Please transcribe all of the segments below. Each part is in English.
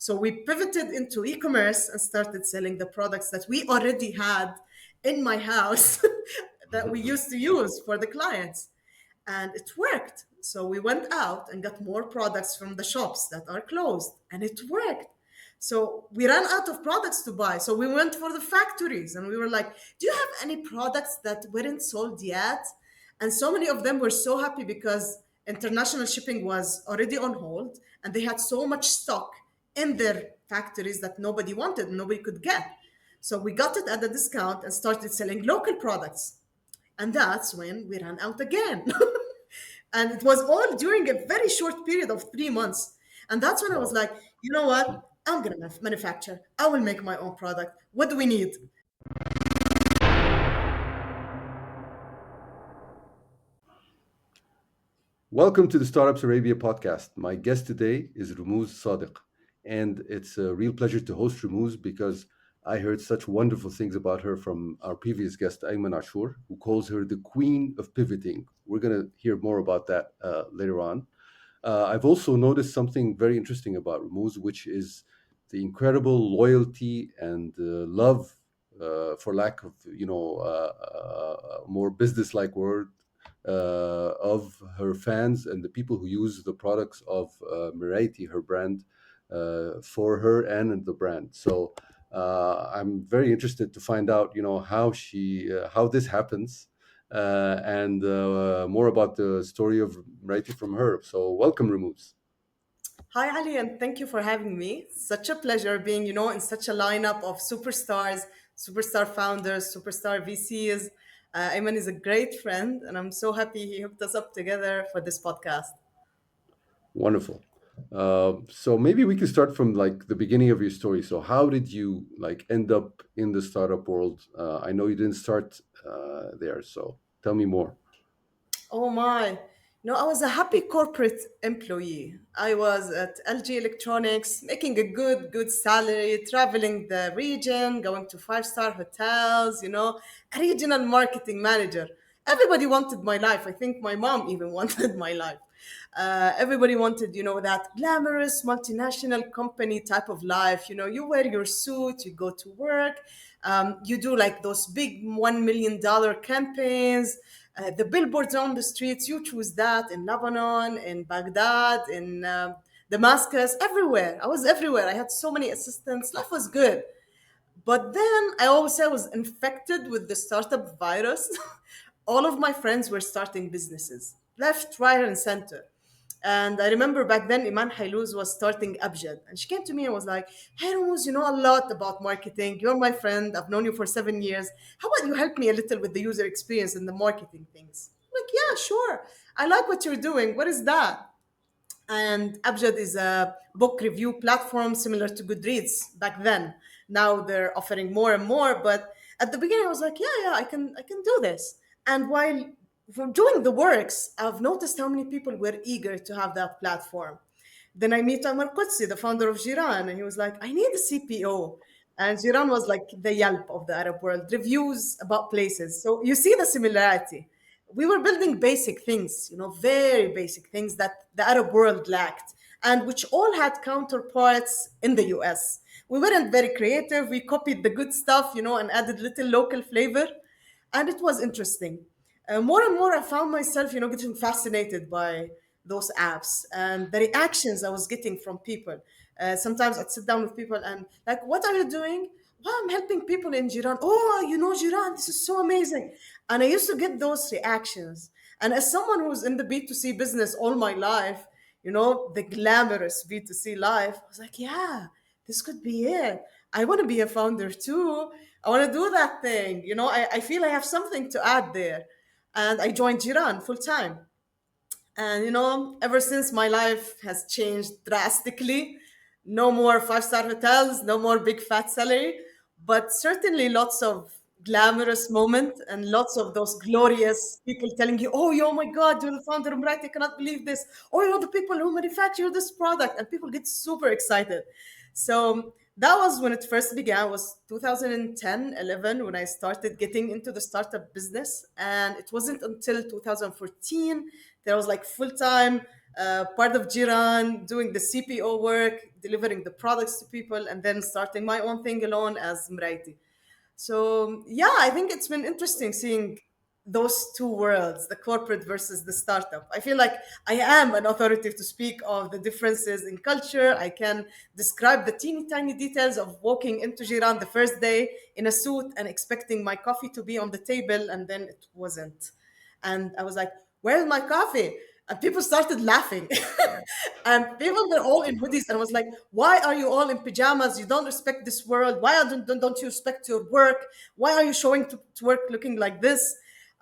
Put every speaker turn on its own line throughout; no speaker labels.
So we pivoted into e-commerce and started selling the products that we already had in my house that we used to use for the clients. And it worked. So we went out and got more products from the shops that are closed, and it worked. So we ran out of products to buy. So we went for the factories and we were like, do you have any products that weren't sold yet? And so many of them were so happy because international shipping was already on hold and they had so much stock in their factories that nobody wanted, nobody could get. So we got it at a discount and started selling local products. And that's when we ran out again. And it was all during a very short period of 3 months. And that's when I was
Wow.
like, you know what? I'm going to manufacture. I will make my own product. What do we need?
Welcome to the Startups Arabia podcast. My guest today is Romouz Sadeq, and it's a real pleasure to host Romouz because I heard such wonderful things about her from our previous guest, Ayman Ashur, who calls her the queen of pivoting. We're going to hear more about that later on. I've also noticed something very interesting about Romouz, which is the incredible loyalty and love, for lack of more business-like word, of her fans and the people who use the products of Mrayti, her brand, for her and the brand. So I'm very interested to find out, how this happens, and more about the story of Mrayti from her. So welcome, Removes.
Hi, Ali, and thank you for having me. Such a pleasure being, in such a lineup of superstars, superstar founders, superstar VCs. Ayman is a great friend, and I'm so happy he hooked us up together for this podcast.
Wonderful. So maybe we can start from like the beginning of your story. So how did you like end up in the startup world? I know you didn't start there, so tell me more.
Oh my. I was a happy corporate employee. I was at LG Electronics, making a good salary, traveling the region, going to five-star hotels, a regional marketing manager. Everybody wanted my life. I think my mom even wanted my life. Everybody wanted, that glamorous multinational company type of life. You wear your suit, you go to work, you do like those big $1 million campaigns, the billboards on the streets. You choose that in Lebanon, in Baghdad, in Damascus, everywhere. I was everywhere. I had so many assistants. Life was good. But then I always say I was infected with the startup virus. All of my friends were starting businesses, left, right, and center. And I remember back then Iman Hailouz was starting Abjad. And she came to me and was like, hey, Ramos, you know a lot about marketing. You're my friend. I've known you for 7 years. How about you help me a little with the user experience and the marketing things? I'm like, yeah, sure. I like what you're doing. What is that? And Abjad is a book review platform similar to Goodreads back then. Now they're offering more and more, but at the beginning I was like, yeah, I can do this. And while from doing the works, I've noticed how many people were eager to have that platform. Then I meet Amar Qudsi, the founder of Jiran, and he was like, I need a CPO. And Jiran was like the Yelp of the Arab world, reviews about places. So you see the similarity. We were building basic things, very basic things that the Arab world lacked, and which all had counterparts in the US. We weren't very creative. We copied the good stuff, and added little local flavor. And it was interesting. More and more, I found myself, getting fascinated by those apps and the reactions I was getting from people. Sometimes I'd sit down with people and like, what are you doing? Well, I'm helping people in Jiran. Oh, Jiran, this is so amazing. And I used to get those reactions. And as someone who's in the B2C business all my life, the glamorous B2C life, I was like, yeah, this could be it. I want to be a founder too. I want to do that thing. I feel I have something to add there. And I joined Jiran full time. And ever since my life has changed drastically. No more five-star hotels, no more big fat salary, but certainly lots of glamorous moment and lots of those glorious people telling you, oh my God, you're the founder of Mrayti, I cannot believe this. Oh, the people who manufacture this product. And people get super excited. So that was when it first began, was 2010, 11, when I started getting into the startup business. And it wasn't until 2014 that I was like full-time part of Jiran, doing the CPO work, delivering the products to people, and then starting my own thing alone as Mrayti. So yeah, I think it's been interesting seeing those two worlds, the corporate versus the startup. I feel like I am an authority to speak of the differences in culture. I can describe the teeny tiny details of walking into Jiran the first day in a suit and expecting my coffee to be on the table, and then it wasn't. And I was like, "Where's my coffee?" And people started laughing. And people were all in hoodies. And I was like, "Why are you all in pajamas? You don't respect this world. Why don't you respect your work? Why are you showing to work looking like this?"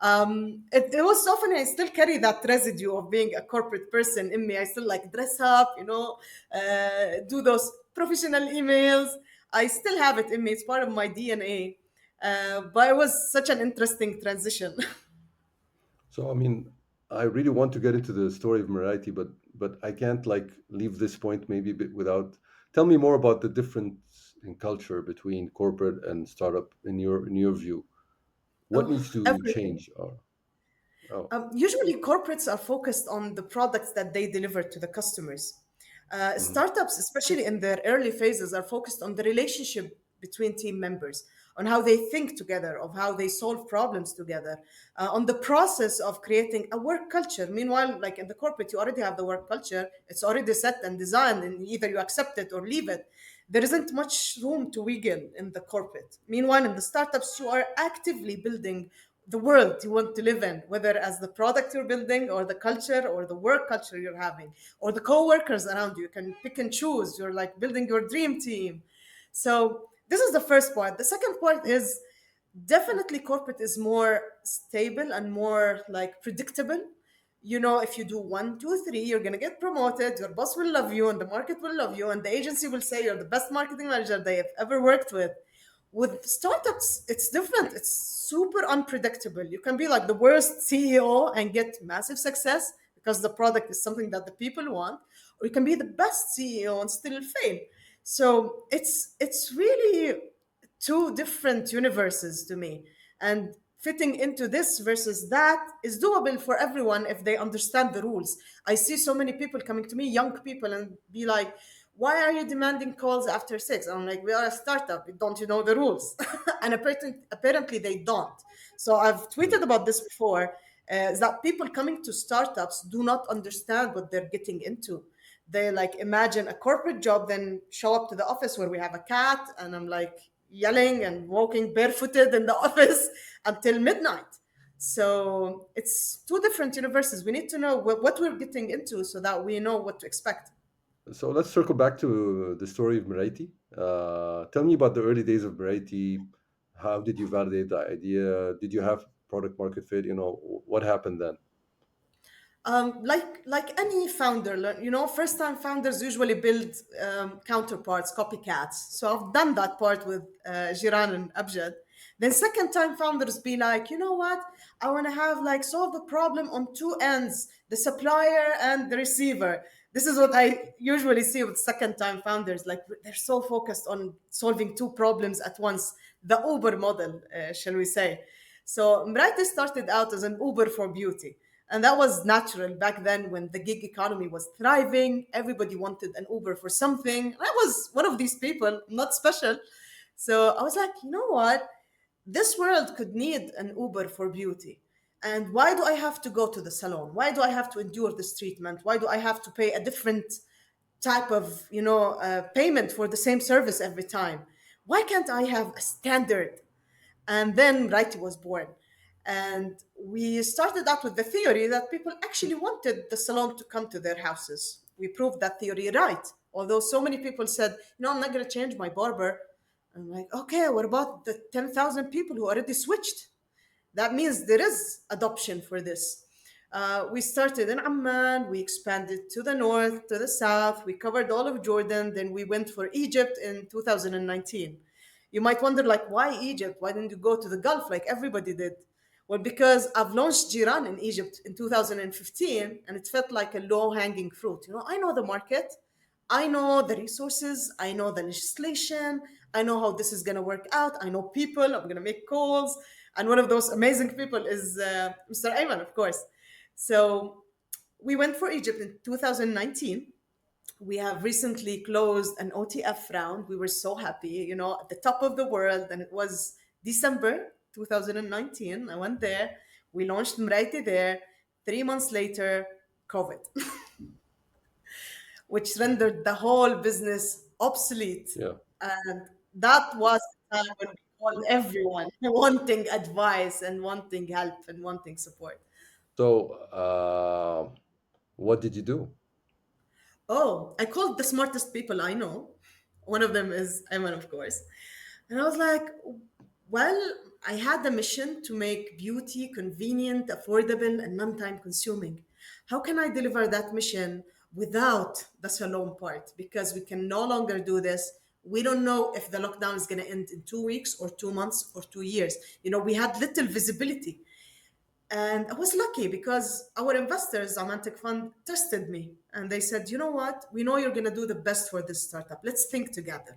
It was so funny. I still carry that residue of being a corporate person in me. I still like dress up, do those professional emails. I still have it in me. It's part of my DNA. But it was such an interesting transition.
So I mean, I really want to get into the story of Mrayti, but I can't like leave this point maybe without. Tell me more about the difference in culture between corporate and startup in your view. What
Oh,
needs to
everything.
change? Or oh,
Usually, corporates are focused on the products that they deliver to the customers.
mhm.
Startups, especially in their early phases, are focused on the relationship between team members, on how they think together, of how they solve problems together, on the process of creating a work culture. Meanwhile, like in the corporate, you already have the work culture, it's already set and designed, and either you accept it or leave it. There isn't much room to wiggle in the corporate. Meanwhile, in the startups, you are actively building the world you want to live in, whether as the product you're building or the culture or the work culture you're having or the co-workers around you. You can pick and choose. You're like building your dream team. So this is the first part. The second part is definitely corporate is more stable and more like predictable. You know, if you do one, two, three, you're gonna get promoted, your boss will love you, and the market will love you, and the agency will say you're the best marketing manager they have ever worked with. With startups, it's different. It's super unpredictable. You can be like the worst CEO and get massive success because the product is something that the people want, or you can be the best CEO and still fail. So it's really two different universes to me. And fitting into this versus that is doable for everyone if they understand the rules. I see so many people coming to me, young people, and be like, "Why are you demanding calls after 6?" I'm like, "We are a startup. Don't you know the rules?" And apparently they don't. So I've tweeted about this before, is that people coming to startups do not understand what they're getting into. They like imagine a corporate job, then show up to the office where we have a cat, and I'm like yelling and walking barefooted in the office until midnight. So it's two different universes. We need to know what we're getting into so that we know what to expect.
So let's circle back to the story of Mrayti. Tell me about the early days of Mrayti. How did you validate the idea? Did you have product market fit? You know, what happened then?
Like any founder, first time founders usually build counterparts, copycats. So I've done that part with Jiran and Abjad. Then second time founders be like, "You know what, I want to have like solve the problem on two ends, the supplier and the receiver." This is what I usually see with second time founders. Like they're so focused on solving two problems at once, the Uber model, shall we say. So Mrayti started out as an Uber for beauty. And that was natural back then when the gig economy was thriving. Everybody wanted an Uber for something. And I was one of these people, not special. So I was like, "You know what? This world could need an Uber for beauty. And why do I have to go to the salon? Why do I have to endure this treatment? Why do I have to pay a different type of, payment for the same service every time? Why can't I have a standard?" And then Mrayti was born. And we started out with the theory that people actually wanted the salon to come to their houses. We proved that theory right. Although so many people said, "No, I'm not going to change my barber." I'm like, "Okay, what about the 10,000 people who already switched?" That means there is adoption for this. We started in Amman, we expanded to the north, to the south, we covered all of Jordan, then we went for Egypt in 2019. You might wonder, like, why Egypt? Why didn't you go to the Gulf like everybody did? Well, because I've launched Jiran in Egypt in 2015, and it felt like a low hanging fruit. I know the market, I know the resources, I know the legislation, I know how this is going to work out, I know people, I'm going to make calls. And one of those amazing people is Mr. Ayman, of course. So we went for Egypt in 2019. We have recently closed an OTF round. We were so happy, at the top of the world, and it was December 2019. I went there. We launched Mrayti there. 3 months later, COVID, which rendered the whole business obsolete.
Yeah.
And that was the time when we called everyone wanting advice and wanting help and wanting support.
So, what did you do?
Oh, I called the smartest people I know. One of them is Ayman, of course. And I was like, well, I had a mission to make beauty convenient, affordable, and non time consuming. How can I deliver that mission without the salon part? Because we can no longer do this. We don't know if the lockdown is going to end in 2 weeks or 2 months or 2 years. We had little visibility. And I was lucky because our investors, Amantic Fund, trusted me. And they said, you know what? We know you're going to do the best for this startup. Let's think together.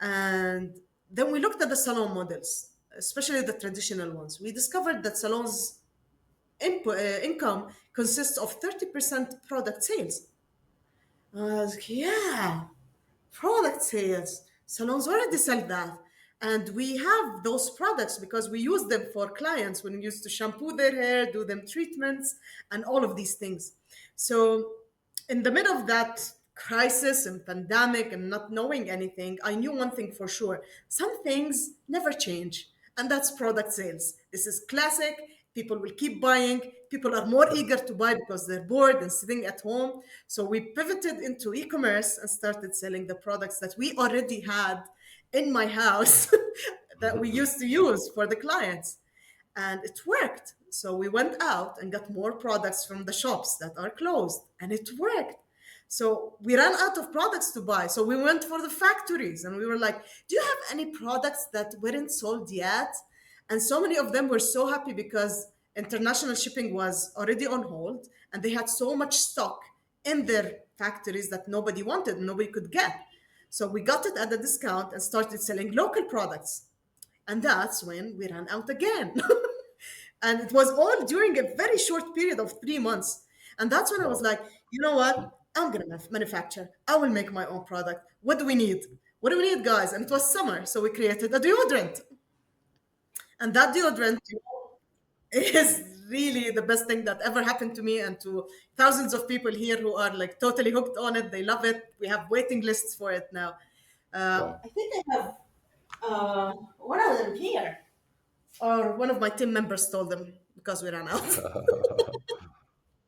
And then we looked at the salon models, especially the traditional ones. We discovered that salons' income consists of 30% product sales. I was like, yeah, product sales. Salons already sell that. And we have those products because we use them for clients when we used to shampoo their hair, do them treatments, and all of these things. So, in the middle of that crisis and pandemic and not knowing anything, I knew one thing for sure: some things never change, and that's product sales. This is classic. People will keep buying. People are more eager to buy because they're bored and sitting at home. So we pivoted into e-commerce and started selling the products that we already had in my house that we used to use for the clients. And it worked. So we went out and got more products from the shops that are closed, and it worked. So we ran out of products to buy. So we went for the factories and we were like, do you have any products that weren't sold yet? And so many of them were so happy because international shipping was already on hold and they had so much stock in their factories that nobody wanted, nobody could get. So we got it at a discount and started selling local products. And that's when we ran out again. And it was all during a very short period of 3 months. And that's when I was
Wow.
like, you know what? I'm going to manufacture. I will make my own product. What do we need? What do we need, guys? And it was summer. So we created a deodorant. And that deodorant is really the best thing that ever happened to me and to thousands of people here who are like totally hooked on it. They love it. We have waiting lists for it now.
Wow.
I think I have one of them here. Or one of my team members stole them because we ran out.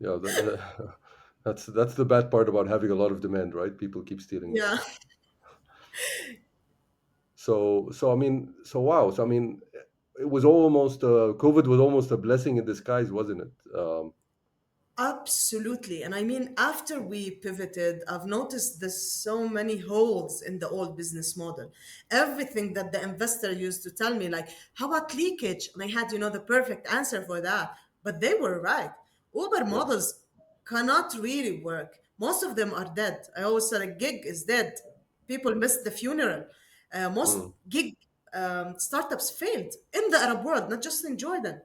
Yeah, that's the bad part about having a lot of demand, right? People keep stealing them.
Yeah,
So I mean, so wow. So I mean, it was almost COVID was almost a blessing in disguise, wasn't it?
absolutely. And I mean, after we pivoted, I've noticed there's so many holes in the old business model. Everything that the investor used to tell me, like, how about leakage? And I had, the perfect answer for that. But they were right. Uber
Yeah.
models cannot really work. Most of them are dead. I always said a gig is dead. People missed the funeral. Most
Mm.
gig startups failed in the Arab world, not just in Jordan.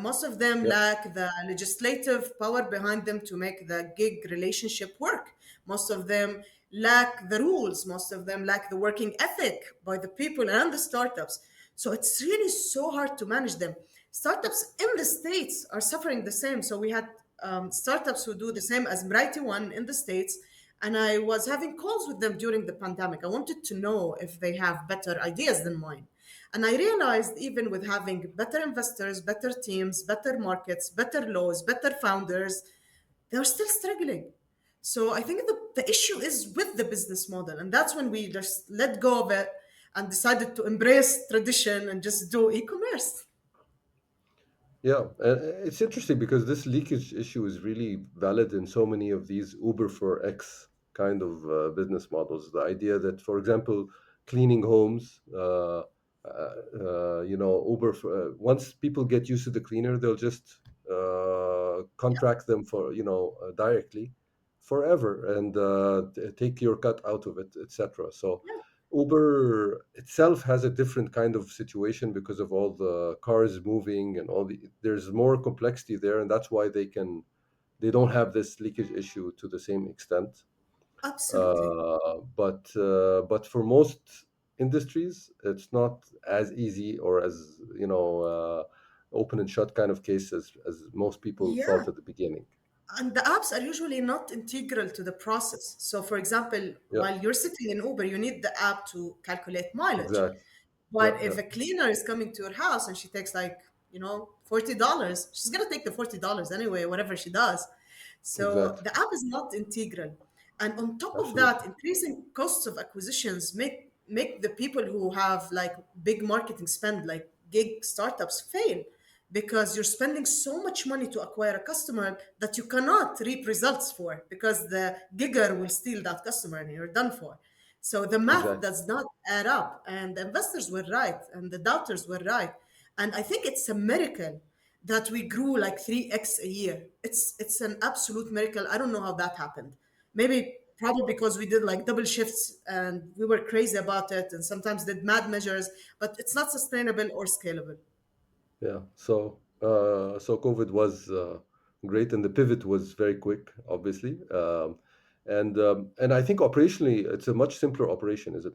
Most of them
Yeah.
lack the legislative power behind them to make the gig relationship work. Most of them lack the rules. Most of them lack the working ethic by the people and the startups. So it's really so hard to manage them. Startups in the States are suffering the same. So we had startups who do the same as Mrayti one in the States. And I was having calls with them during the pandemic. I wanted to know if they have better ideas than mine. And I realized even with having better investors, better teams, better markets, better laws, better founders, they're still struggling. So I think the issue is with the business model. And that's when we just let go of it and decided to embrace tradition and just do e commerce.
Yeah, it's interesting because this leakage issue is really valid in so many of these Uber for X kind of business models. The idea that, for example, cleaning homes, Uber for, once people get used to the cleaner, they'll just contract them for directly forever and take your cut out of it, etc. So Uber itself has a different kind of situation because of all the cars moving and there's more complexity there, and that's why they don't have this leakage issue to the same extent.
Absolutely.
But for most industries, it's not as easy or as open and shut kind of case as most people
Yeah.
thought at the beginning.
And the apps are usually not integral to the process. So, for example,
Yeah,
while you're sitting in Uber, you need the app to calculate mileage.
exactly. Yeah,
But
yeah,
if a cleaner is coming to your house and she takes like, $40, she's gonna take the $40 anyway, whatever she does. So
exactly.
the app is not integral. And on top of that,
Absolutely.
increasing costs of acquisitions make the people who have like big marketing spend, like gig startups, fail because you're spending so much money to acquire a customer that you cannot reap results for because the gigger will steal that customer and you're done for. So the math
Exactly.
does not add up, and the investors were right, and the doubters were right. And I think it's a miracle that we grew like 3x a year. It's an absolute miracle. I don't know how that happened. Maybe probably because we did like double shifts and we were crazy about it and sometimes did mad measures, but it's not sustainable or scalable.
Yeah. So COVID was great, and the pivot was very quick, obviously. And I think operationally, it's a much simpler operation, is it?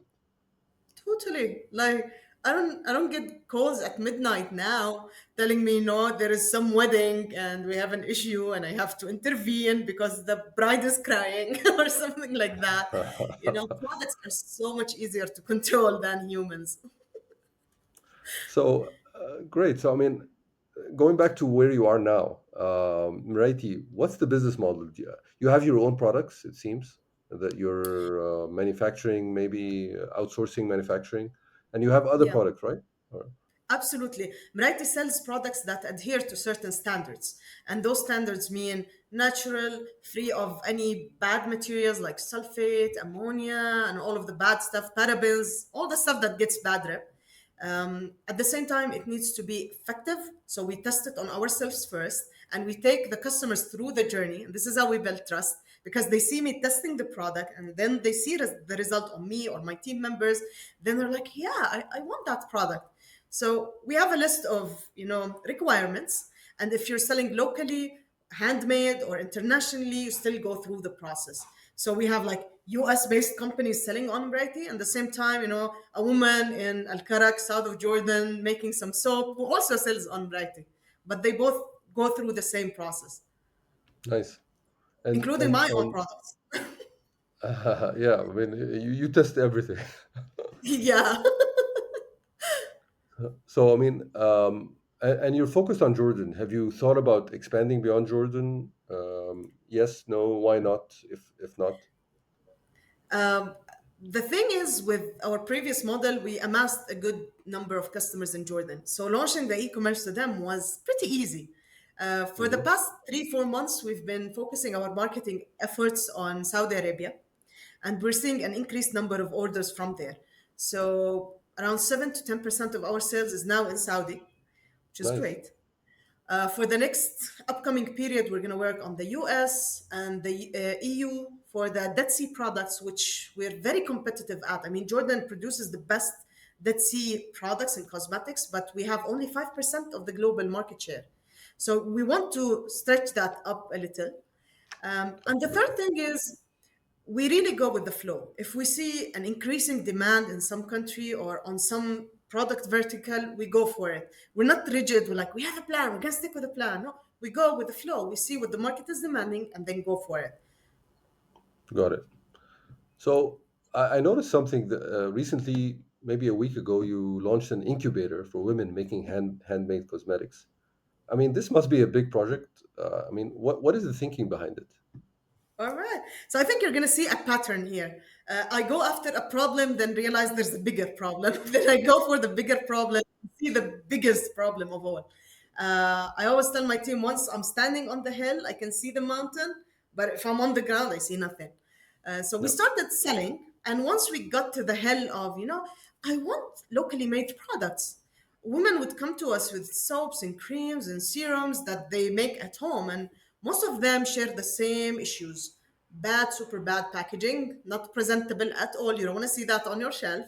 Totally. Like I don't get calls at midnight now telling me no, there is some wedding and we have an issue and I have to intervene because the bride is crying or something like that. Products are so much easier to control than humans.
So great. So I mean, going back to where you are now, Mrayti, what's the business model? You have your own products, it seems, that you're manufacturing, maybe outsourcing manufacturing, and you have other
Yeah.
products, right?
Absolutely. Mrayti sells products that adhere to certain standards. And those standards mean natural, free of any bad materials like sulfate, ammonia, and all of the bad stuff, parabens, all the stuff that gets bad rep. At the same time, it needs to be effective. So we test it on ourselves first and we take the customers through the journey. And this is how we build trust because they see me testing the product and then they see the result on me or my team members. Then they're like, yeah, I want that product. So we have a list of requirements, and if you're selling locally, handmade or internationally, you still go through the process. So we have like US based companies selling on Mrayti, and at the same time, a woman in Al Karak, south of Jordan, making some soap who also sells on Mrayti. But they both go through the same process,
Nice. And
including
and
my own
and
products.
yeah, I mean, you test everything.
Yeah.
So I mean, and you're focused on Jordan. Have you thought about expanding beyond Jordan? Yes, no, why not? If not,
Um, the thing is, with our previous model, we amassed a good number of customers in Jordan. So launching the e-commerce to them was pretty easy. For the
hmm
past 3, 4 months, we've been focusing our marketing efforts on Saudi Arabia, and we're seeing an increased number of orders from there. So around 7 to 10% of our sales is now in Saudi, which is
nice,
great. For the next upcoming period, we're going to work on the US and the EU for the Dead Sea products, which we're very competitive at. I mean, Jordan produces the best Dead Sea products and cosmetics, but we have only 5% of the global market share. So we want to stretch that up a little. And the third
absolutely.
thing is we really go with the flow. If we see an increasing demand in some country or on some product vertical, we go for it. We're not rigid. We're like, we have a plan. We're going to stick with the plan. No, we go with the flow. We see what the market is demanding and then go for it.
Got it. So I noticed something that, recently, maybe a week ago, you launched an incubator for women making handmade cosmetics. I mean, this must be a big project. I mean, what is the thinking behind it?
All right. So I think you're going to see a pattern here. I go after a problem, then realize there's a bigger problem. Then I go for the bigger problem, see the biggest problem of all. I always tell my team once I'm standing on the hill, I can see the mountain, but if I'm on the ground, I see nothing. So we
Yeah,
started selling. And once we got to the hill of, I want locally made products, women would come to us with soaps and creams and serums that they make at home, and most of them share the same issues: bad, super bad packaging, not presentable at all, you don't want to see that on your shelf.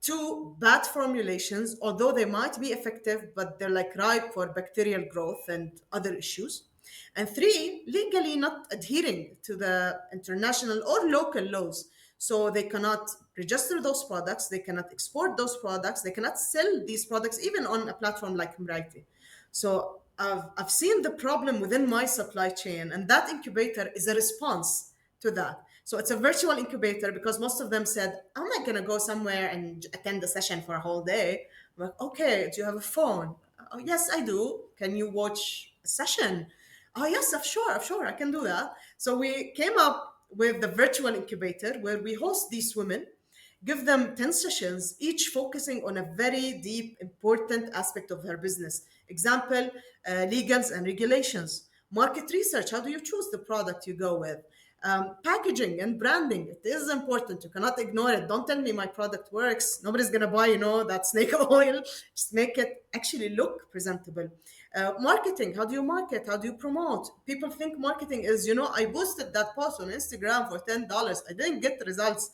Two, bad formulations, although they might be effective, but they're like ripe for bacterial growth and other issues. And three, legally not adhering to the international or local laws. So they cannot register those products, they cannot export those products, they cannot sell these products even on a platform like Mrayti. So I've seen the problem within my supply chain, and that incubator is a response to that. So it's a virtual incubator because most of them said, I'm not going to go somewhere and attend a session for a whole day. I'm like, okay, do you have a phone? Oh, yes, I do. Can you watch a session? Oh, yes, I'm sure, I can do that. So we came up with the virtual incubator where we host these women, give them 10 sessions, each focusing on a very deep, important aspect of her business. Example, legals and regulations. Market research, how do you choose the product you go with? Packaging and branding, it is important. You cannot ignore it. Don't tell me my product works. Nobody's gonna buy, that snake oil. Just make it actually look presentable. Marketing, how do you market? How do you promote? People think marketing is, I boosted that post on Instagram for $10. I didn't get the results.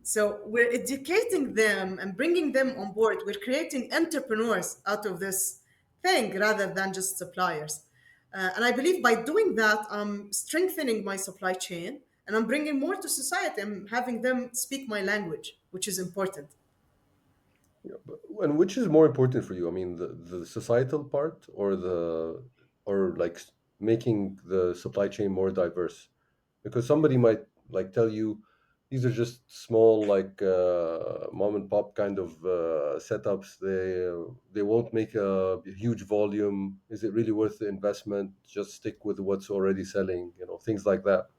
So we're educating them and bringing them on board. We're creating entrepreneurs out of this thing rather than just suppliers. And I believe by doing that, I'm strengthening my supply chain and I'm bringing more to society. I'm having them speak my language, which is important.
Yeah, and which is more important for you? I mean, the societal part or making the supply chain more diverse? Because somebody might like tell you these are just small mom and pop kind of setups. They won't make a huge volume. Is it really worth the investment? Just stick with what's already selling. Things like that.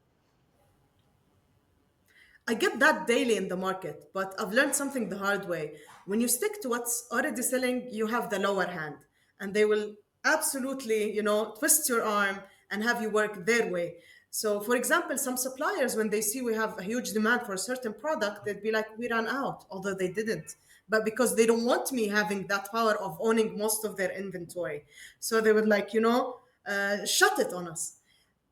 I get that daily in the market, but I've learned something the hard way. When you stick to what's already selling, you have the lower hand, and they will absolutely, twist your arm and have you work their way. So, for example, some suppliers, when they see we have a huge demand for a certain product, they'd be like, "We ran out," although they didn't. But because they don't want me having that power of owning most of their inventory, so they would shut it on us.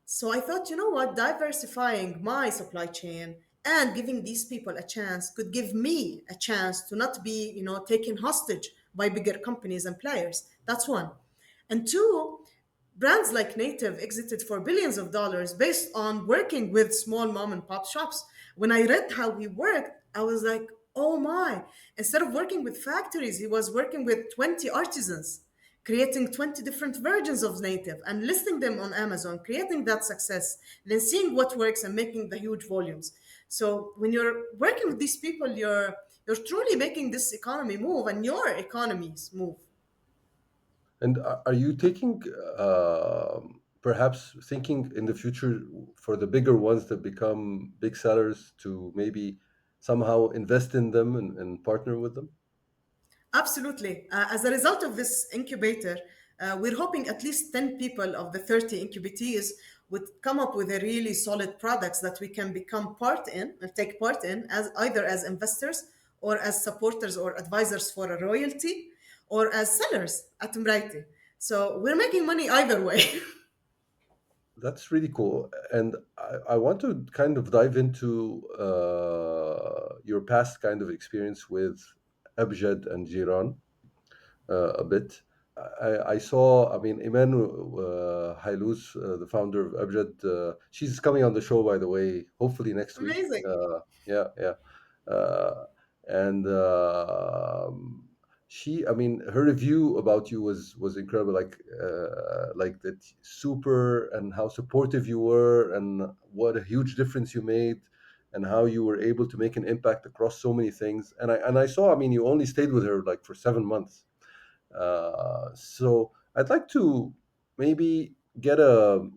So I thought, you know what, diversifying my supply chain and giving these people a chance could give me a chance to not be, taken hostage by bigger companies and players. That's one. And two, brands like Native exited for billions of dollars based on working with small mom and pop shops. When I read how he worked, I was like, oh my. Instead of working with factories, he was working with 20 artisans, creating 20 different versions of Native and listing them on Amazon, creating that success, then seeing what works and making the huge volumes. So when you're working with these people, you're truly making this economy move and your economies move.
And are you taking, perhaps thinking in the future for the bigger ones that become big sellers to maybe somehow invest in them and partner with them?
Absolutely. As a result of this incubator, we're hoping at least 10 people of the 30 incubatees would come up with a really solid products that we can become part in and take part in as either as investors or as supporters or advisors for a royalty or as sellers at Mrayti. So we're making money either way.
That's really cool. And I want to kind of dive into your past kind of experience with Abjad and Jiran a bit. I saw, I mean, Iman Hailuz, the founder of Abjad, she's coming on the show, by the way, hopefully next week.
Amazing.
Yeah, yeah. Uh, and she, I mean, her review about you was incredible. Like that, super, and how supportive you were, and what a huge difference you made, and how you were able to make an impact across so many things. And I saw, I mean, you only stayed with her like for 7 months, so I'd like to maybe get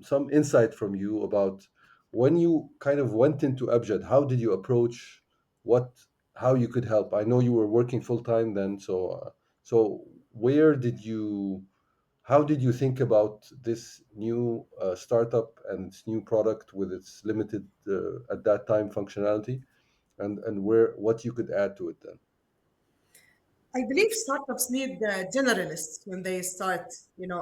some insight from you about when you kind of went into Abjad. How did you approach what? How you could help? I know you were working full time then, so where did you? How did you think about this new startup and its new product with its limited at that time functionality, and where what you could add to it then?
I believe startups need the generalists when they start,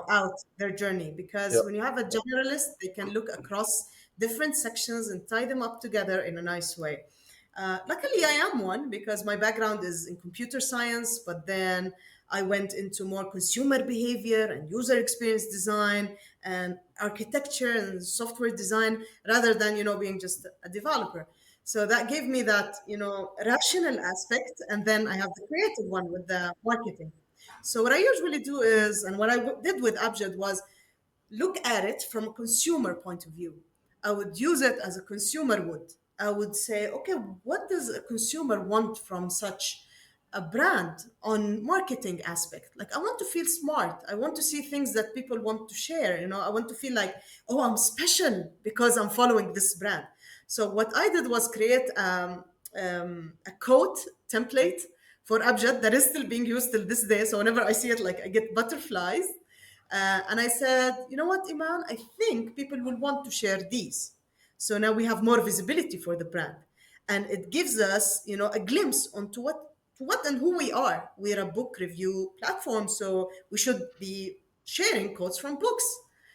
out their journey
Yeah.
because when you have a generalist, they can look across different sections and tie them up together in a nice way. Luckily, I am one because my background is in computer science, but then I went into more consumer behavior and user experience design and architecture and software design rather than being just a developer. So that gave me that rational aspect, and then I have the creative one with the marketing. So what I usually do is, and what I did with Abjad was look at it from a consumer point of view. I would use it as a consumer would. I would say, okay, what does a consumer want from such a brand on marketing aspect? Like I want to feel smart. I want to see things that people want to share. I want to feel like, oh, I'm special because I'm following this brand. So what I did was create a quote template for Abjad that is still being used till this day. So whenever I see it, like I get butterflies. And I said, you know what, Iman, I think people will want to share these. So now we have more visibility for the brand. And it gives us, a glimpse onto what and who we are. We're a book review platform, so we should be sharing quotes from books.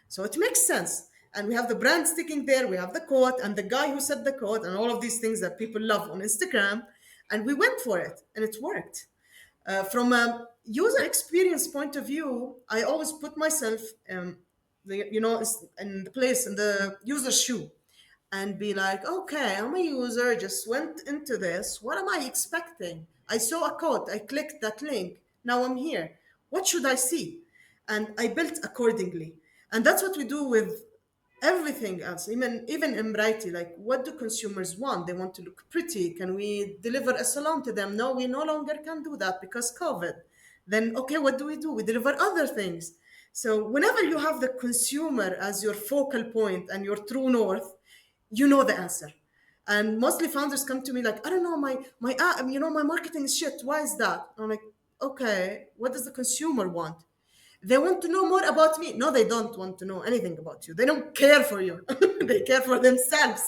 So it makes sense. And we have the brand sticking there, we have the quote and the guy who said the quote and all of these things that people love on Instagram. And we went for it and it worked. From a user experience point of view, I always put myself, in the place in the user's shoe, and be like, okay, I'm a user, just went into this. What am I expecting? I saw a code, I clicked that link. Now I'm here. What should I see? And I built accordingly. And that's what we do with everything else, even in Mrayti. Like, what do consumers want? They want to look pretty. Can we deliver a salon to them? No, we no longer can do that because COVID. Then okay, what do? We deliver other things. So whenever you have the consumer as your focal point and your true north, you know the answer. And mostly founders come to me like, I don't know, my marketing is shit. Why is that? I'm like, okay, what does the consumer want? They want to know more about me. No, they don't want to know anything about you. They don't care for you. They care for themselves.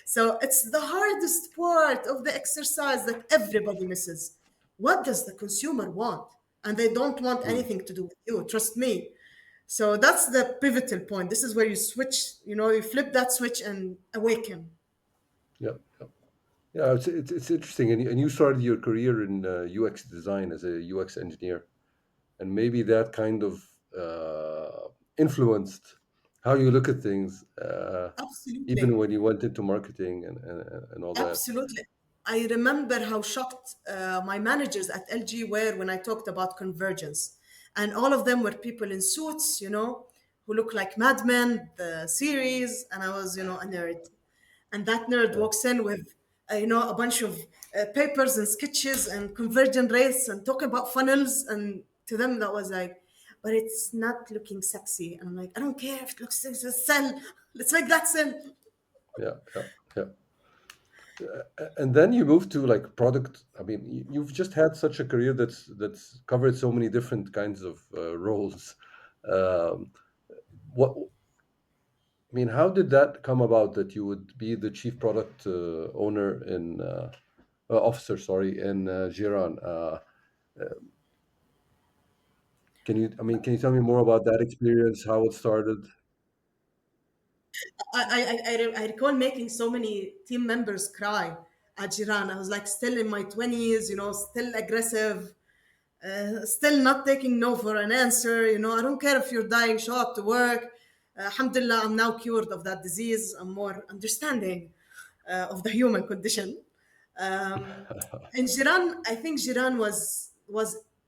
So it's the hardest part of the exercise that everybody misses. What does the consumer want? And they don't want
Mm.
anything to do with you. Trust me. So that's the pivotal point. This is where you switch, you flip that switch and awaken.
Yeah, yeah, yeah. It's interesting, and you started your career in UX design as a UX engineer, and maybe that kind of influenced how you look at things, even
Absolutely.
when you went into marketing and all that.
Absolutely. I remember how shocked my managers at LG were when I talked about convergence. And all of them were people in suits, who look like madmen, the series. And I was, a nerd. And that nerd
Yeah,
walks in with, a bunch of papers and sketches and convergent rates and talking about funnels. And to them, that was like, but it's not looking sexy. And I'm like, I don't care if it looks sexy, sell. Let's make that sell.
yeah, yeah, yeah. And then you move to like product. I mean, you've just had such a career that's covered so many different kinds of roles. Um, what I mean, how did that come about that you would be the chief product owner in officer, sorry, in Jiran? Can you? I mean, can you tell me more about that experience? How it started?
I recall making so many team members cry at Jiran. I was like still in my 20s, still aggressive, still not taking no for an answer. I don't care if you're dying, show up to work. Alhamdulillah, I'm now cured of that disease. I'm more understanding of the human condition. Um, in Jiran, I think Jiran was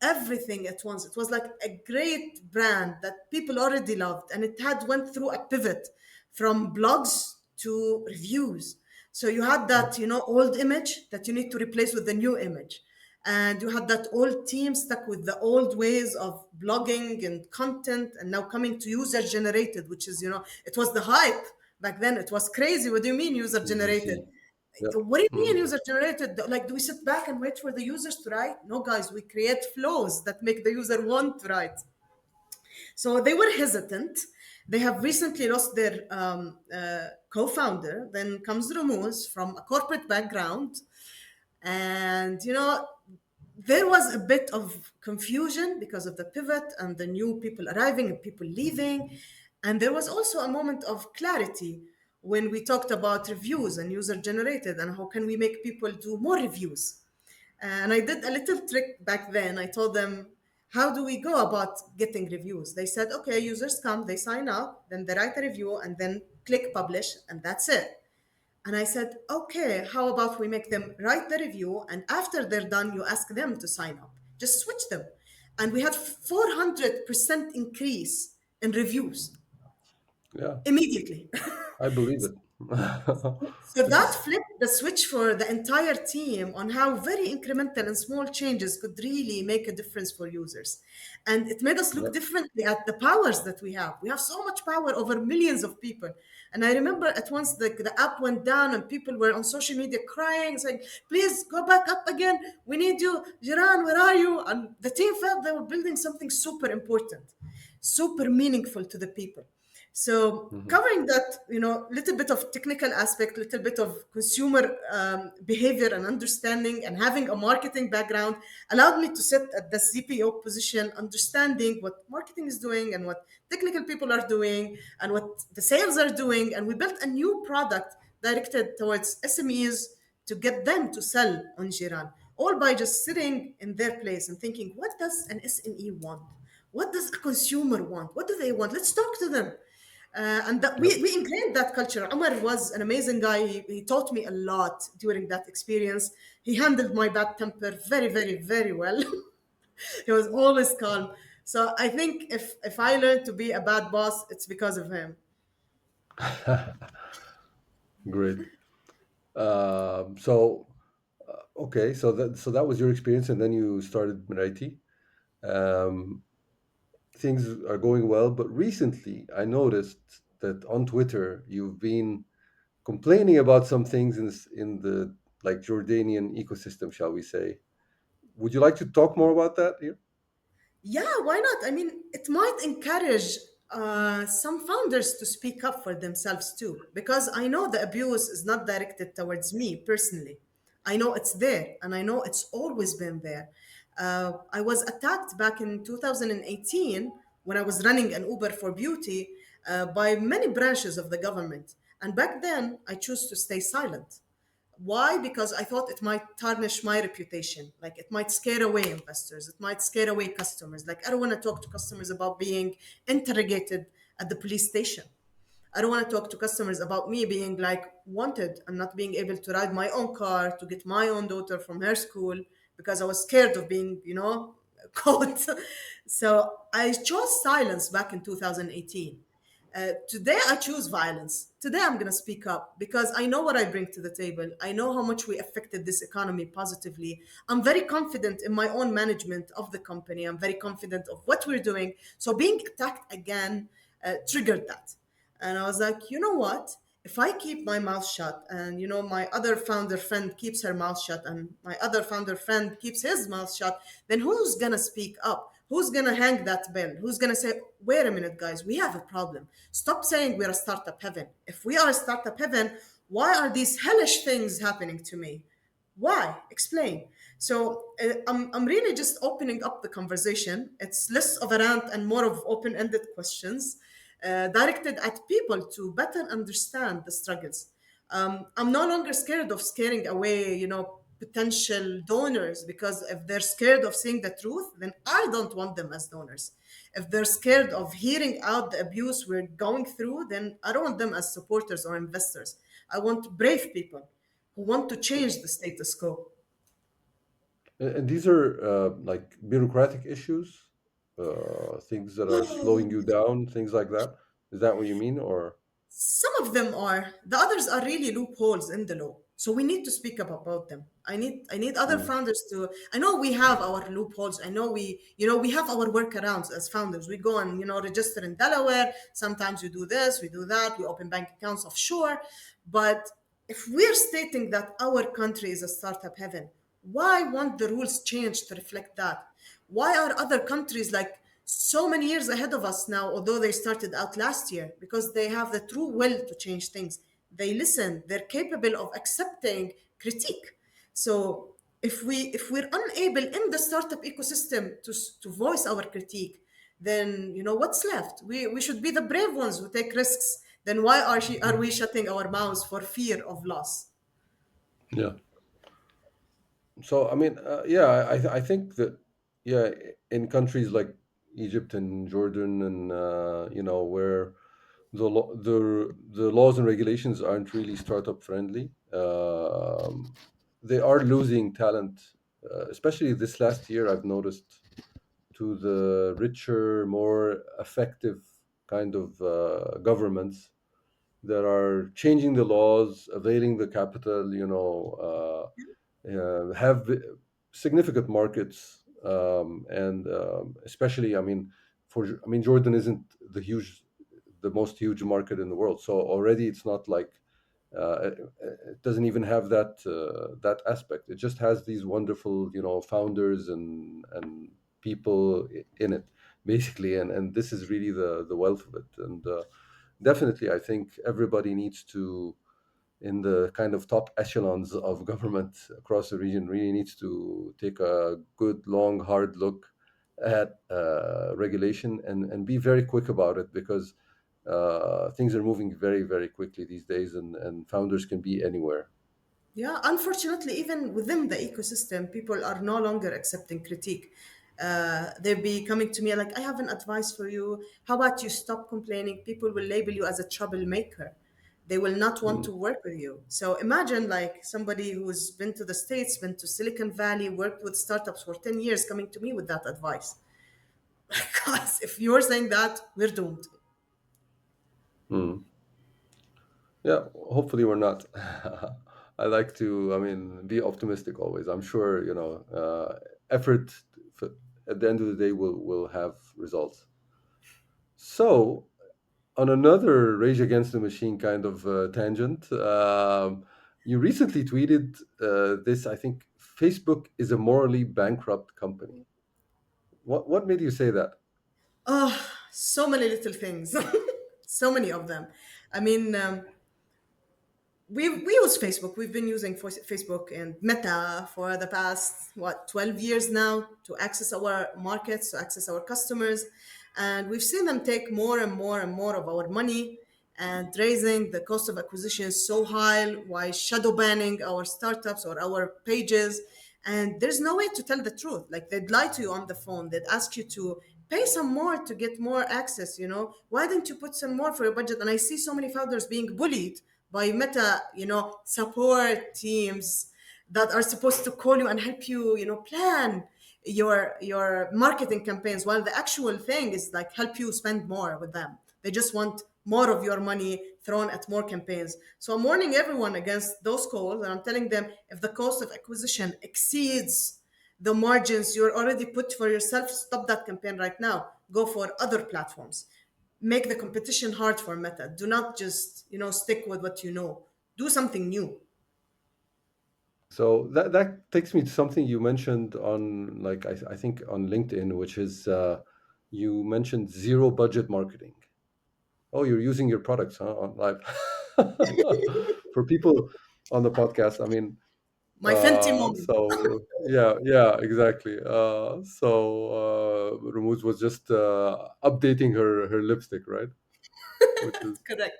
everything at once. It was like a great brand that people already loved, and it had went through a pivot from blogs to reviews. So you had
Yeah.
that old image that you need to replace with the new image, and you had that old team stuck with the old ways of blogging and content, and now coming to user generated, which is it was the hype back then. It was crazy. What do you mean user generated?
UGC. Yeah.
What do you mean
Mhm.
user generated? Like, do we sit back and wait for the users to write? No, guys, we create flows that make the user want to write. So they were hesitant. They have recently lost their co-founder. Then comes Romouz from a corporate background, and there was a bit of confusion because of the pivot and the new people arriving and people leaving. And there was also a moment of clarity when we talked about reviews and user generated and how can we make people do more reviews. And I did a little trick back then. I told them, how do we go about getting reviews? They said, okay, users come, they sign up, then they write a review, and then click publish, and that's it. And I said, okay, how about we make them write the review, and after they're done, you ask them to sign up. Just switch them. And we had 400% increase in reviews
Yeah,
immediately.
I believe it.
So
This
that
is
flipped the switch for the entire team on how very incremental and small changes could really make a difference for users. And it made us
yeah.
look differently at the powers that we have. We have so much power over millions of people. And I remember at once the app went down and people were on social media crying, saying, please go back up again. We need you. Jiran, where are you? And the team felt they were building something super important, super meaningful to the people. So
Mhm.
covering that, little bit of technical aspect, little bit of consumer behavior and understanding, and having a marketing background allowed me to sit at the CPO position, understanding what marketing is doing and what technical people are doing and what the sales are doing. And we built a new product directed towards SMEs to get them to sell on Jiran, all by just sitting in their place and thinking, what does an SME want? What does a consumer want? What do they want? Let's talk to them. And that
Yep.
we ingrained that culture. Umar was an amazing guy. He taught me a lot during that experience. He handled my bad temper very, very, very well. He was always calm. So I think if I learned to be a bad boss, it's because of him.
Great. So okay, so that was your experience, and then you started Mrayti. Um, Things are going well, but recently I noticed that on Twitter you've been complaining about some things in the like Jordanian ecosystem, shall we say? Would you like to talk more about that here?
Yeah, why not? I mean, it might encourage some founders to speak up for themselves too, because I know the abuse is not directed towards me personally. I know it's there, and I know it's always been there. I was attacked back in 2018 when I was running an Uber for beauty by many branches of the government. And back then, I chose to stay silent. Why? Because I thought it might tarnish my reputation. Like it might scare away investors. It might scare away customers. Like I don't want to talk to customers about being interrogated at the police station. I don't want to talk to customers about me being like wanted and not being able to ride my own car to get my own daughter from her school because I was scared of being, caught. So I chose silence back in 2018. Today I choose violence. Today I'm going to speak up because I know what I bring to the table. I know how much we affected this economy positively. I'm very confident in my own management of the company. I'm very confident of what we're doing. So being attacked again triggered that. And I was like, you know what? If I keep my mouth shut and my other founder friend keeps her mouth shut and my other founder friend keeps his mouth shut, then who's gonna speak up? Who's gonna hang that bell? Who's gonna say, wait a minute, guys, we have a problem. Stop saying we're a startup heaven. If we are a startup heaven, why are these hellish things happening to me? Why? Explain. So I'm really just opening up the conversation. It's less of a rant and more of open ended questions directed at people to better understand the struggles. I'm no longer scared of scaring away, potential donors because if they're scared of seeing the truth, then I don't want them as donors. If they're scared of hearing out the abuse we're going through, then I don't want them as supporters or investors. I want brave people who want to change the status quo.
And these are like bureaucratic issues, things that are slowing you down, things like that. Is that what you mean, or?
Some of them are. The others are really loopholes in the law. So we need to speak up about them. I need other
Mm,
founders to I know we have our loopholes. I know we have our workarounds as founders. We go and, register in Delaware. Sometimes we do this, we do that, we open bank accounts offshore. But if we're stating that our country is a startup heaven, why won't the rules change to reflect that? Why are other countries like so many years ahead of us now, although they started out last year? Because they have the true will to change things. They listen, they're capable of accepting critique. So if we're unable in the startup ecosystem to voice our critique, then what's left? We should be the brave ones who take risks. Then why are we shutting our mouths for fear of loss?
yeah. So I mean, yeah, I think that. yeah, in countries like Egypt and Jordan, and where the laws and regulations aren't really startup friendly. They are losing talent, especially this last year. I've noticed to the richer, more effective kind of governments that are changing the laws, availing the capital, have significant markets, and especially, I mean, Jordan isn't the most huge market in the world, so already it's not like it doesn't even have that aspect. It just has these wonderful, founders and people in it, basically, and this is really the wealth of it, and definitely, I think everybody needs to, in the kind of top echelons of government across the region, really needs to take a good, long, hard look at regulation, and be very quick about it, because things are moving very, very quickly these days, and founders can be anywhere.
Yeah, unfortunately, even within the ecosystem, people are no longer accepting critique. They'll be coming to me like, I have an advice for you. How about you stop complaining? People will label you as a troublemaker. They will not want
Mm,
to work with you. So imagine like somebody who's been to the States, been to Silicon Valley, worked with startups for 10 years coming to me with that advice. Because if you're saying that, we're doomed.
mm. Yeah, hopefully we're not. I like to, be optimistic always. I'm sure, effort f- at the end of the day will have results. So, on another Rage Against the Machine kind of tangent, you recently tweeted this. I think Facebook is a morally bankrupt company. What made you say that?
Oh, so many little things. So many of them. I mean, we use Facebook. We've been using Facebook and Meta for the past, what, 12 years now to access our markets, to access our customers. And we've seen them take more and more and more of our money and raising the cost of acquisition so high while shadow banning our startups or our pages. And there's no way to tell the truth. Like they'd lie to you on the phone, they'd ask you to pay some more to get more access, Why didn't you put some more for your budget? And I see so many founders being bullied by Meta, support teams that are supposed to call you and help you, plan your marketing campaigns, while the actual thing is like help you spend more with them. They just want more of your money thrown at more campaigns. So I'm warning everyone against those calls, and I'm telling them if the cost of acquisition exceeds the margins you're already put for yourself, stop that campaign right now. Go for other platforms. Make the competition hard for Meta. Do not just, stick with what you know. Do something new.
So that takes me to something you mentioned on, like, I think on LinkedIn, which is you mentioned zero budget marketing. Oh, you're using your products, huh, on live. For people on the podcast,
My Fenty moment.
so yeah, yeah, exactly. Ramuz was just updating her lipstick, right? Which is,
Correct.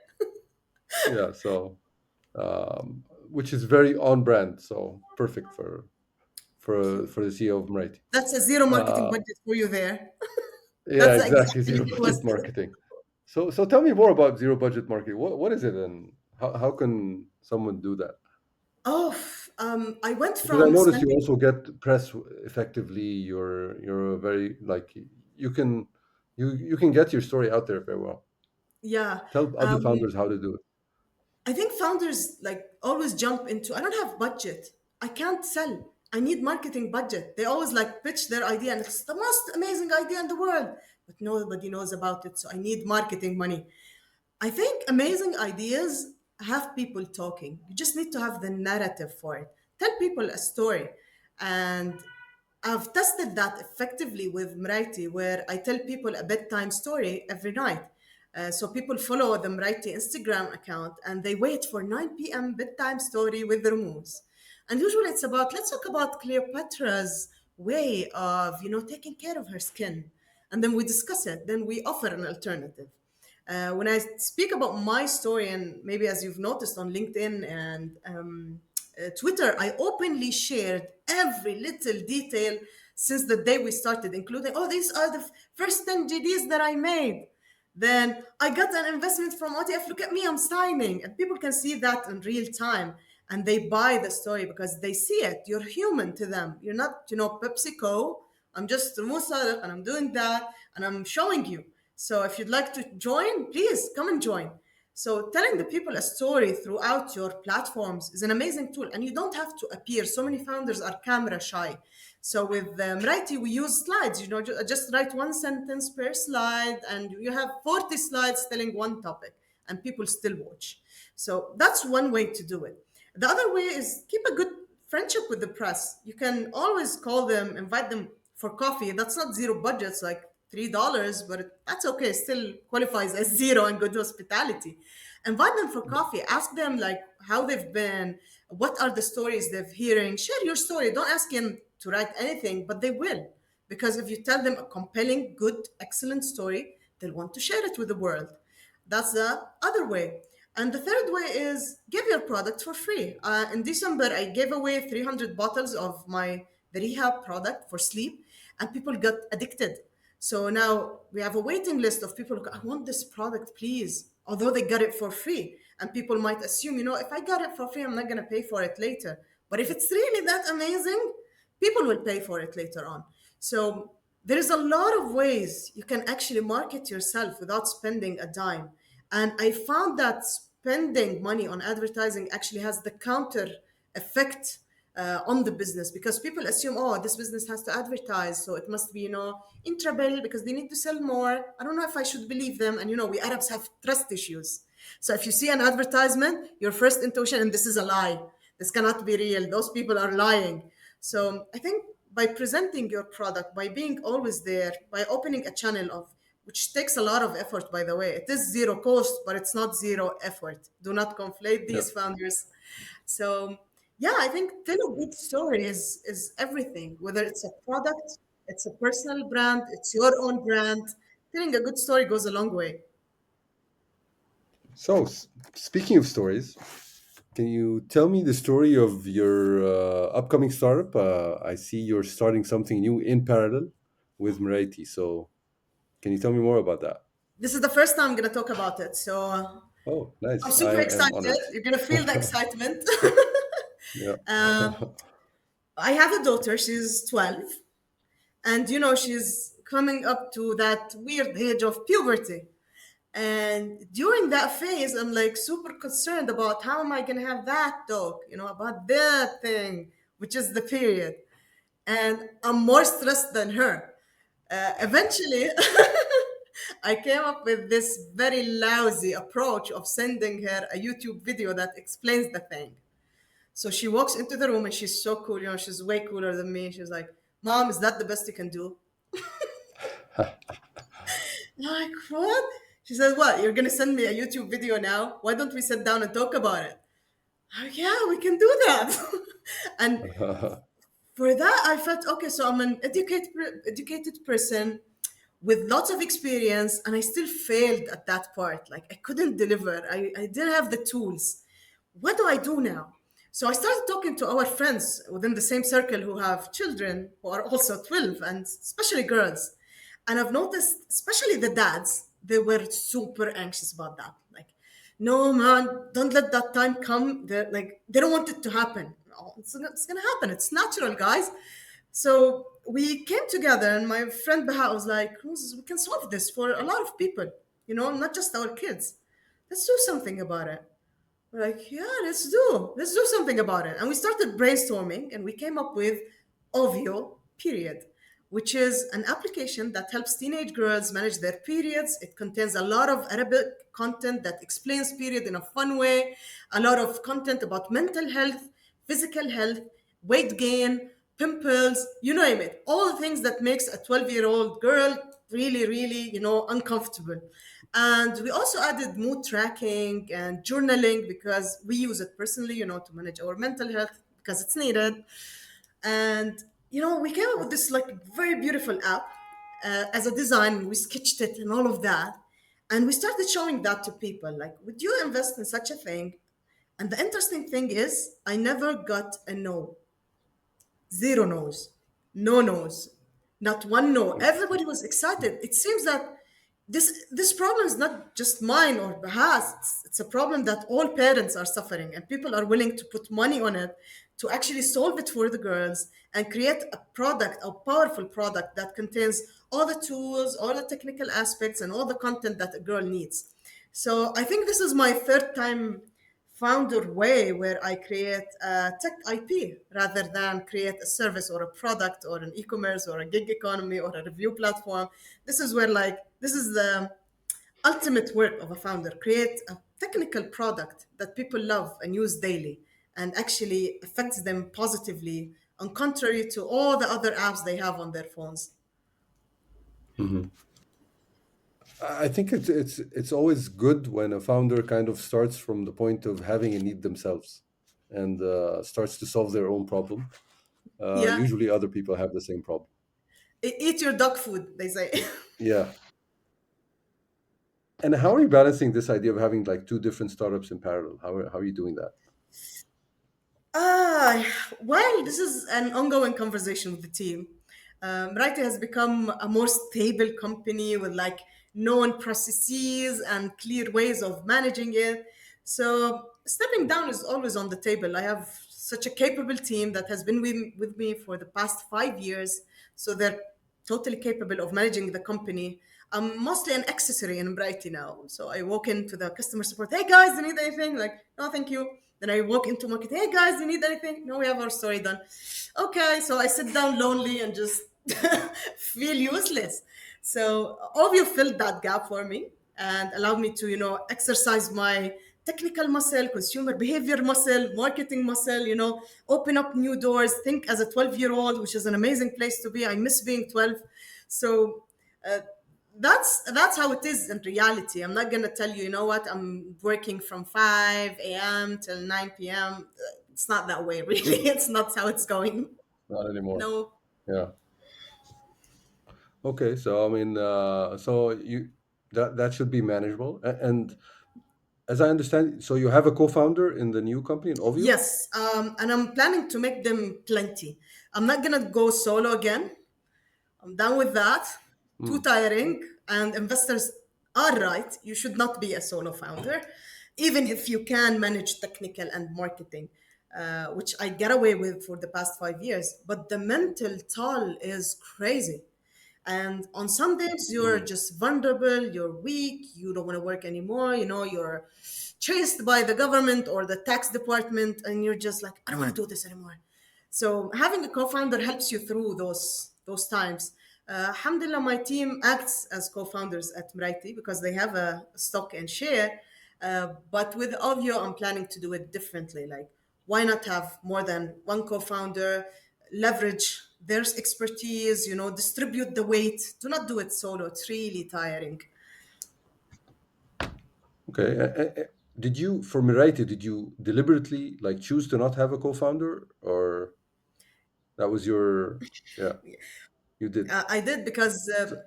yeah, which is very on brand, so perfect for the CEO of Mrayti.
That's a zero marketing
Uh,
budget for you there.
yeah,
That's the
exactly.
exact
Zero
thing it was.
budget marketing. So tell me more about zero budget marketing. What is it, and how can someone do that?
Oh, I went
Because I
from
noticed you
spending.
also get press effectively. You're a very, like, you can you can get your story out there very well.
Yeah.
Tell other
Um,
founders how to do it.
I think founders like always jump into I don't have budget. I can't sell. I need marketing budget. They always like pitch their idea and it's the most amazing idea in the world, but nobody knows about it. So I need marketing money. I think amazing ideas have people talking. You just need to have the narrative for it. Tell people a story. And I've tested that effectively with Mrayti, where I tell people a bedtime story every night. So people follow the Mrayti Instagram account and they wait for 9 p.m. bedtime story with the Romouz. And usually it's about, let's talk about Cleopatra's way of, taking care of her skin. And then we discuss it. Then we offer an alternative. When I speak about my story, and maybe as you've noticed on LinkedIn and Twitter, I openly shared every little detail since the day we started, including, oh, these are the first 10 GDs that I made. Then I got an investment from OTF. Look at me, I'm signing. And people can see that in real time. And they buy the story because they see it. You're human to them. You're not, PepsiCo. I'm just Romouz Sadeq and I'm doing that and I'm showing you. So if you'd like to join, please come and join. So telling the people a story throughout your platforms is an amazing tool, and you don't have to appear. So many founders are camera shy. So with Mrayti, we use slides. Just write one sentence per slide, and you have 40 slides telling one topic, and people still watch. So that's one way to do it. The other way is keep a good friendship with the press. You can always call them, invite them for coffee. That's not zero budgets, like $3, but that's okay. Still qualifies as zero in good hospitality. Invite them for coffee. Ask them like how they've been, what are the stories they're hearing. Share your story. Don't ask them to write anything, but they will. Because if you tell them a compelling, good, excellent story, they'll want to share it with the world. That's the other way. And the third way is give your product for free. In December, I gave away 300 bottles of the rehab product for sleep, and people got addicted. So now we have a waiting list of people who go, I want this product, please. Although they got it for free. And people might assume, if I got it for free, I'm not going to pay for it later. But if it's really that amazing, people will pay for it later on. So there is a lot of ways you can actually market yourself without spending a dime. And I found that spending money on advertising actually has the counter effect on the business, because people assume, oh, this business has to advertise, so it must be, intrabill because they need to sell more. I don't know if I should believe them. And, we Arabs have trust issues. So if you see an advertisement, your first intuition, and this is a lie, this cannot be real, those people are lying. So I think by presenting your product, by being always there, by opening a channel of, which takes a lot of effort, by the way. It is zero cost, but it's not zero effort. Do not conflate
Yeah.
these founders. So yeah, I think tell a good story is everything. Whether it's a product, it's a personal brand, it's your own brand. Telling a good story goes a long way.
So, speaking of stories, can you tell me the story of your upcoming startup? I see you're starting something new in parallel with Mrayti. So, can you tell me more about that?
This is the first time I'm gonna talk about it. So
Oh,
I'm
nice. I
super
am
excited.
honored.
You're gonna feel the excitement.
Yeah.
I have a daughter, she's 12, and she's coming up to that weird age of puberty. And during that phase, I'm like super concerned about how am I gonna have that talk, about that thing, which is the period. And I'm more stressed than her. Eventually, I came up with this very lousy approach of sending her a YouTube video that explains the thing. So she walks into the room and she's so cool, she's way cooler than me. She's like, Mom, is that the best you can do? Like, what? She says, what? You're gonna send me a YouTube video now? Why don't we sit down and talk about it? Like, yeah, we can do that. And for that, I felt okay. So I'm an educated person with lots of experience, and I still failed at that part. Like, I couldn't deliver. I didn't have the tools. What do I do now? So I started talking to our friends within the same circle who have children who are also 12, and especially girls. And I've noticed, especially the dads, they were super anxious about that. Like, no, man, don't let that time come. They don't want it to happen. No, it's gonna happen. It's natural, guys. So we came together, and my friend Baha was like, "Moses, we can solve this for a lot of people, not just our kids. Let's do something about it." We're like, yeah, let's do something about it. And we started brainstorming, and we came up with OVU, period, which is an application that helps teenage girls manage their periods. It contains a lot of Arabic content that explains period in a fun way, a lot of content about mental health, physical health, weight gain, pimples, you name it. All the things that makes a 12-year-old girl really, really, uncomfortable. And we also added mood tracking and journaling because we use it personally, to manage our mental health because it's needed. And we came up with this like very beautiful app as a design. We sketched it and all of that, and we started showing that to people. Like, would you invest in such a thing? And the interesting thing is, I never got a no, zero no's. no nos, not one no.
Interesting.
Everybody was excited. It seems that this problem is not just mine or Bahas. It's a problem that all parents are suffering, and people are willing to put money on it to actually solve it for the girls and create a product, a powerful product that contains all the tools, all the technical aspects, and all the content that a girl needs. So I think this is my third time founder way where I create a tech IP rather than create a service or a product or an e-commerce or a gig economy or a review platform. This is where like this is the ultimate work of a founder. Create a technical product that people love and use daily and actually affects them positively on contrary to all the other apps they have on their phones.
Mhm. I think it's always good when a founder kind of starts from the point of having a need themselves and starts to solve their own problem.
Yeah.
Usually, other people have the same problem.
Eat your dog food, they say.
Yeah. And how are you balancing this idea of having like two different startups in parallel? How are you doing that?
Ah, well, this is an ongoing conversation with the team. Mrayti has become a more stable company with like known processes and clear ways of managing it. So stepping down is always on the table. I have such a capable team that has been with me for the past 5 years. So they're totally capable of managing the company. I'm mostly an accessory in Brighty now. So I walk into the customer support, hey guys, do you need anything? Like, no, thank you. Then I walk into market, hey guys, do you need anything? No, we have our story done. Okay, so I sit down lonely and just feel useless. So OVU filled that gap for me and allowed me to, exercise my technical muscle, consumer behavior muscle, marketing muscle, open up new doors, think as a 12-year-old, which is an amazing place to be. I miss being 12. So uh, that's how it is in reality. I'm not gonna tell you, you know what, I'm working from 5 a.m. till 9 p.m. It's not that way, really. It's not how it's going.
Not anymore.
No.
Yeah. Okay. So I mean, so you that should be manageable. And as I understand, so you have a co-founder in the new company in OVU.
Yes, and I'm planning to make them plenty. I'm not gonna go solo again. I'm done with that. Too
Hmm.
tiring. And investors are right. You should not be a solo founder, even if you can manage technical and marketing, which I get away with for the past 5 years. But the mental toll is crazy. And on some days, you're
Hmm.
just vulnerable, you're weak, you don't want to work anymore, you're chased by the government or the tax department, and you're just like, I don't want to do this anymore. So having a co-founder helps you through those times. Alhamdulillah, my team acts as co-founders at Mrayti because they have a stock and share. But with Ovio, I'm planning to do it differently. Like, why not have more than one co-founder, leverage their expertise, distribute the weight. Do not do it solo. It's really tiring.
Okay. Did you, for Miraiti, did you deliberately like choose to not have a co-founder, or that was your, yeah, you did.
I did because
So,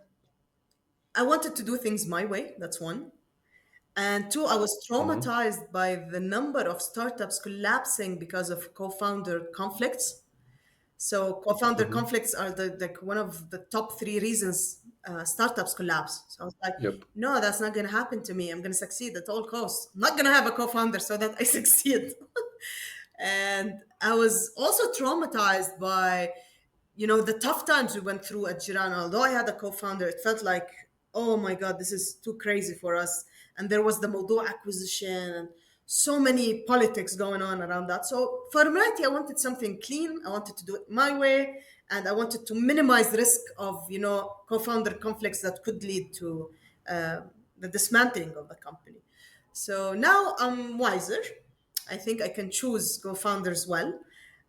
I wanted to do things my way. That's one. And two, I was
mhm.
traumatized by the number of startups collapsing because of co-founder conflicts. So co-founder
Mhm.
conflicts are like one of the top three reasons startups collapse. So I was like,
Yep.
no, that's not going to happen to me. I'm going to succeed at all costs. I'm not going to have a co-founder so that I succeed. And I was also traumatized by, the tough times we went through at Jiran. Although I had a co-founder, it felt like, oh my God, this is too crazy for us. And there was the Modo acquisition and so many politics going on around that. So for Mrayti, I wanted something clean. I wanted to do it my way. And I wanted to minimize the risk of, co-founder conflicts that could lead to uh, the dismantling of the company. So now I'm wiser. I think I can choose co-founders well.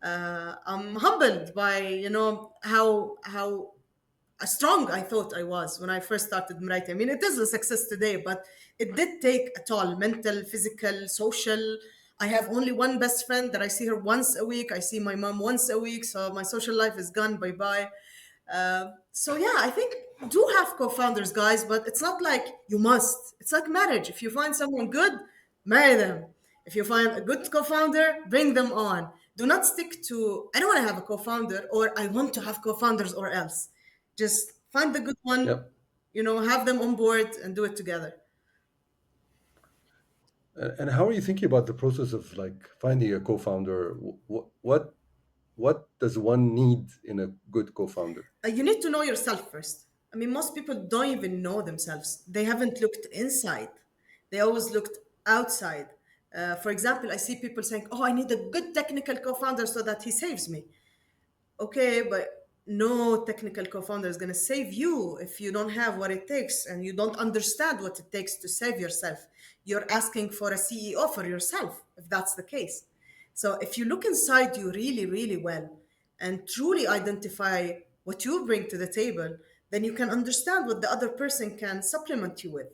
I'm humbled by how strong I thought I was when I first started Mrayti. I mean, it is a success today, but it did take a toll: mental, physical, social. I have only one best friend that I see her once a week. I see my mom once a week, so my social life is gone. Bye bye. So yeah, I think do have co-founders, guys, but it's not like you must. It's like marriage. If you find someone good, marry them. If you find a good co-founder, bring them on. Do not stick to, I don't want to have a co-founder, or I want to have co-founders, or else. Just find the good one,
Yep.
have them on board and do it together.
And how are you thinking about the process of like finding a co-founder? What does one need in a good co-founder?
You need to know yourself first. I mean, most people don't even know themselves. They haven't looked inside. They always looked outside. For example, I see people saying, "Oh, I need a good technical co-founder so that he saves me." Okay, but no technical co-founder is going to save you if you don't have what it takes and you don't understand what it takes to save yourself. You're asking for a CEO for yourself, if that's the case. So if you look inside you really, really well and truly identify what you bring to the table, then you can understand what the other person can supplement you with.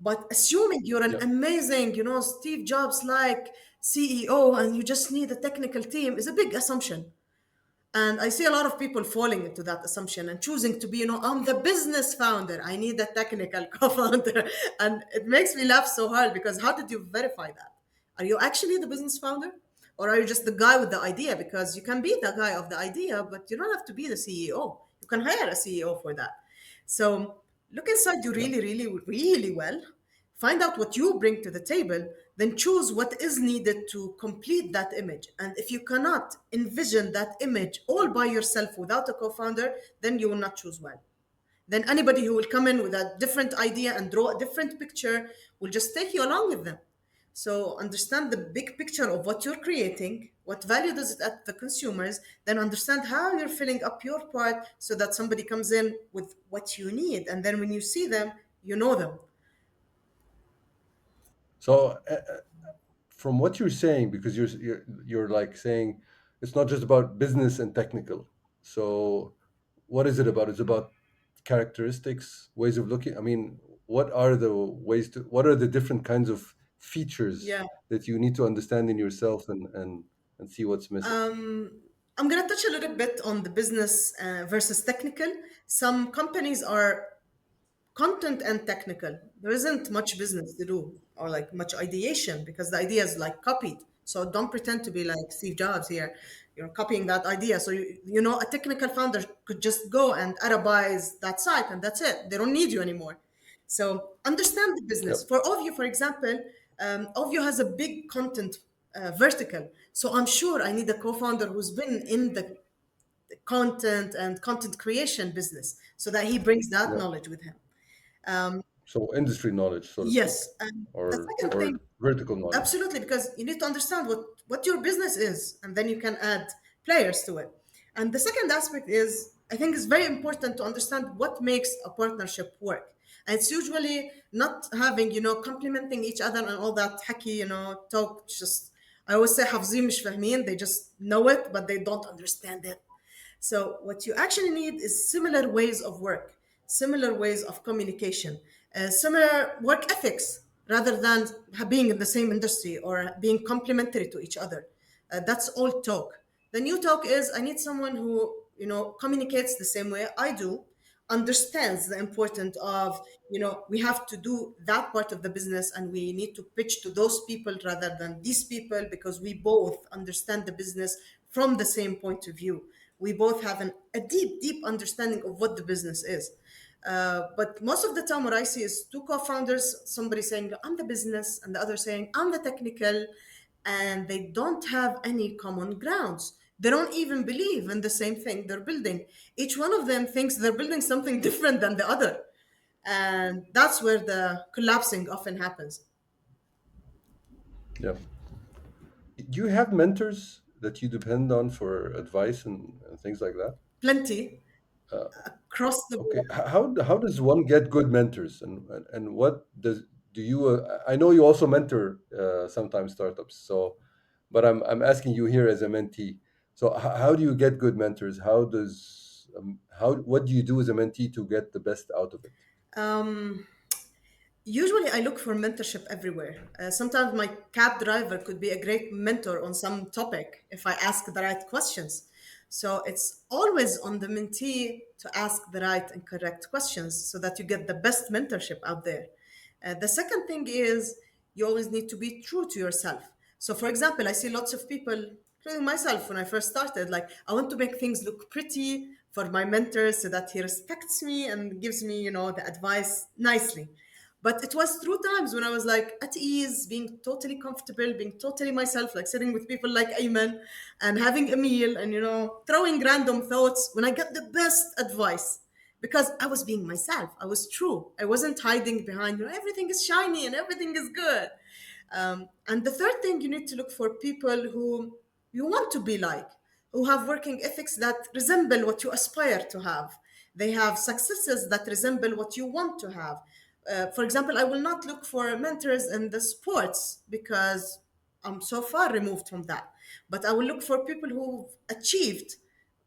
But assuming you're an
Yep.
amazing, Steve Jobs like CEO and you just need a technical team is a big assumption. And I see a lot of people falling into that assumption and choosing to be, I'm the business founder. I need a technical co-founder. And it makes me laugh so hard because how did you verify that? Are you actually the business founder? Or are you just the guy with the idea? Because you can be the guy of the idea, but you don't have to be the CEO. You can hire a CEO for that. So look inside you
Yep.
really, really, really well. Find out what you bring to the table, then choose what is needed to complete that image. And if you cannot envision that image all by yourself without a co founder, then you will not choose well. Then anybody who will come in with a different idea and draw a different picture will just take you along with them. So understand the big picture of what you're creating, what value does it add to the consumers, then understand how you're filling up your part so that somebody comes in with what you need. And then when you see them, you know them.
So from what you're saying, because you're like saying it's not just about business and technical. So what is it about? It's about characteristics, ways of looking. I mean, what are the different kinds of features
Yeah.
that you need to understand in yourself and see what's missing?
I'm going to touch a little bit on the business versus technical. Some companies are content and technical. There isn't much business to do or like much ideation because the idea is like copied. So don't pretend to be like Steve Jobs here. You're copying that idea. So a technical founder could just go and Arabize that site and that's it. They don't need you anymore. So understand the business.
Yep.
For OVU, for example, OVU has a big content vertical. So I'm sure I need a co-founder who's been in the content and content creation business so that he brings that
Yep.
knowledge with him.
So industry knowledge, so to speak,
Yes. And the
or
second thing,
vertical knowledge.
absolutely, because you need to understand what your business is, and then you can add players to it. And the second aspect is, I think, it's very important to understand what makes a partnership work. And it's usually not having, complementing each other and all that hacky, talk. Just I always say, حافظين مش فاهمين. They just know it, but they don't understand it. So, what you actually need is similar ways of work, similar ways of communication, similar work ethics, rather than being in the same industry or being complementary to each other. That's all talk. The new talk is I need someone who communicates the same way I do, understands the importance of we have to do that part of the business and we need to pitch to those people rather than these people because we both understand the business from the same point of view. We both have a deep understanding of what the business is. But most of the time what I see is two co-founders, somebody saying I'm the business and the other saying I'm the technical, and they don't have any common grounds. They don't even believe in the same thing they're building. Each one of them thinks they're building something different than the other. And that's where the collapsing often happens.
Yeah. Do you have mentors that you depend on for advice and things like that?
Plenty across the
Okay,
board.
how does one get good mentors, and what does do you? I know you also mentor sometimes startups, so but I'm asking you here as a mentee. So how do you get good mentors? How what do you do as a mentee to get the best out of it?
Um, Usually, I look for mentorship everywhere. Sometimes my cab driver could be a great mentor on some topic if I ask the right questions. So it's always on the mentee to ask the right and correct questions so that you get the best mentorship out there. The second thing is you always need to be true to yourself. So, for example, I see lots of people. including myself when I first started. Like, I want to make things look pretty for my mentor so that he respects me and gives me, the advice nicely. But it was through times when I was like at ease, being totally comfortable, being totally myself, like sitting with people like Ayman and having a meal and, throwing random thoughts when I got the best advice because I was being myself. I was true. I wasn't hiding behind, everything is shiny and everything is good. And the third thing, you need to look for people who you want to be like, who have working ethics that resemble what you aspire to have. They have successes that resemble what you want to have. For example, I will not look for mentors in the sports because I'm so far removed from that. But I will look for people who've achieved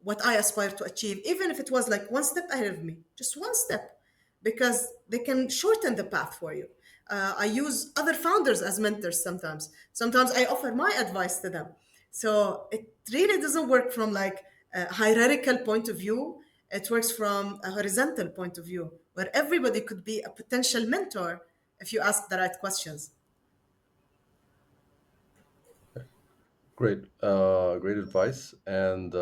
what I aspire to achieve, even if it was like one step ahead of me, just one step, because they can shorten the path for you. I use other founders as mentors sometimes. Sometimes I offer my advice to them. So it really doesn't work from like a hierarchical point of view. It works from a horizontal point of view where everybody could be a potential mentor if you ask the right questions.
Great, great advice. And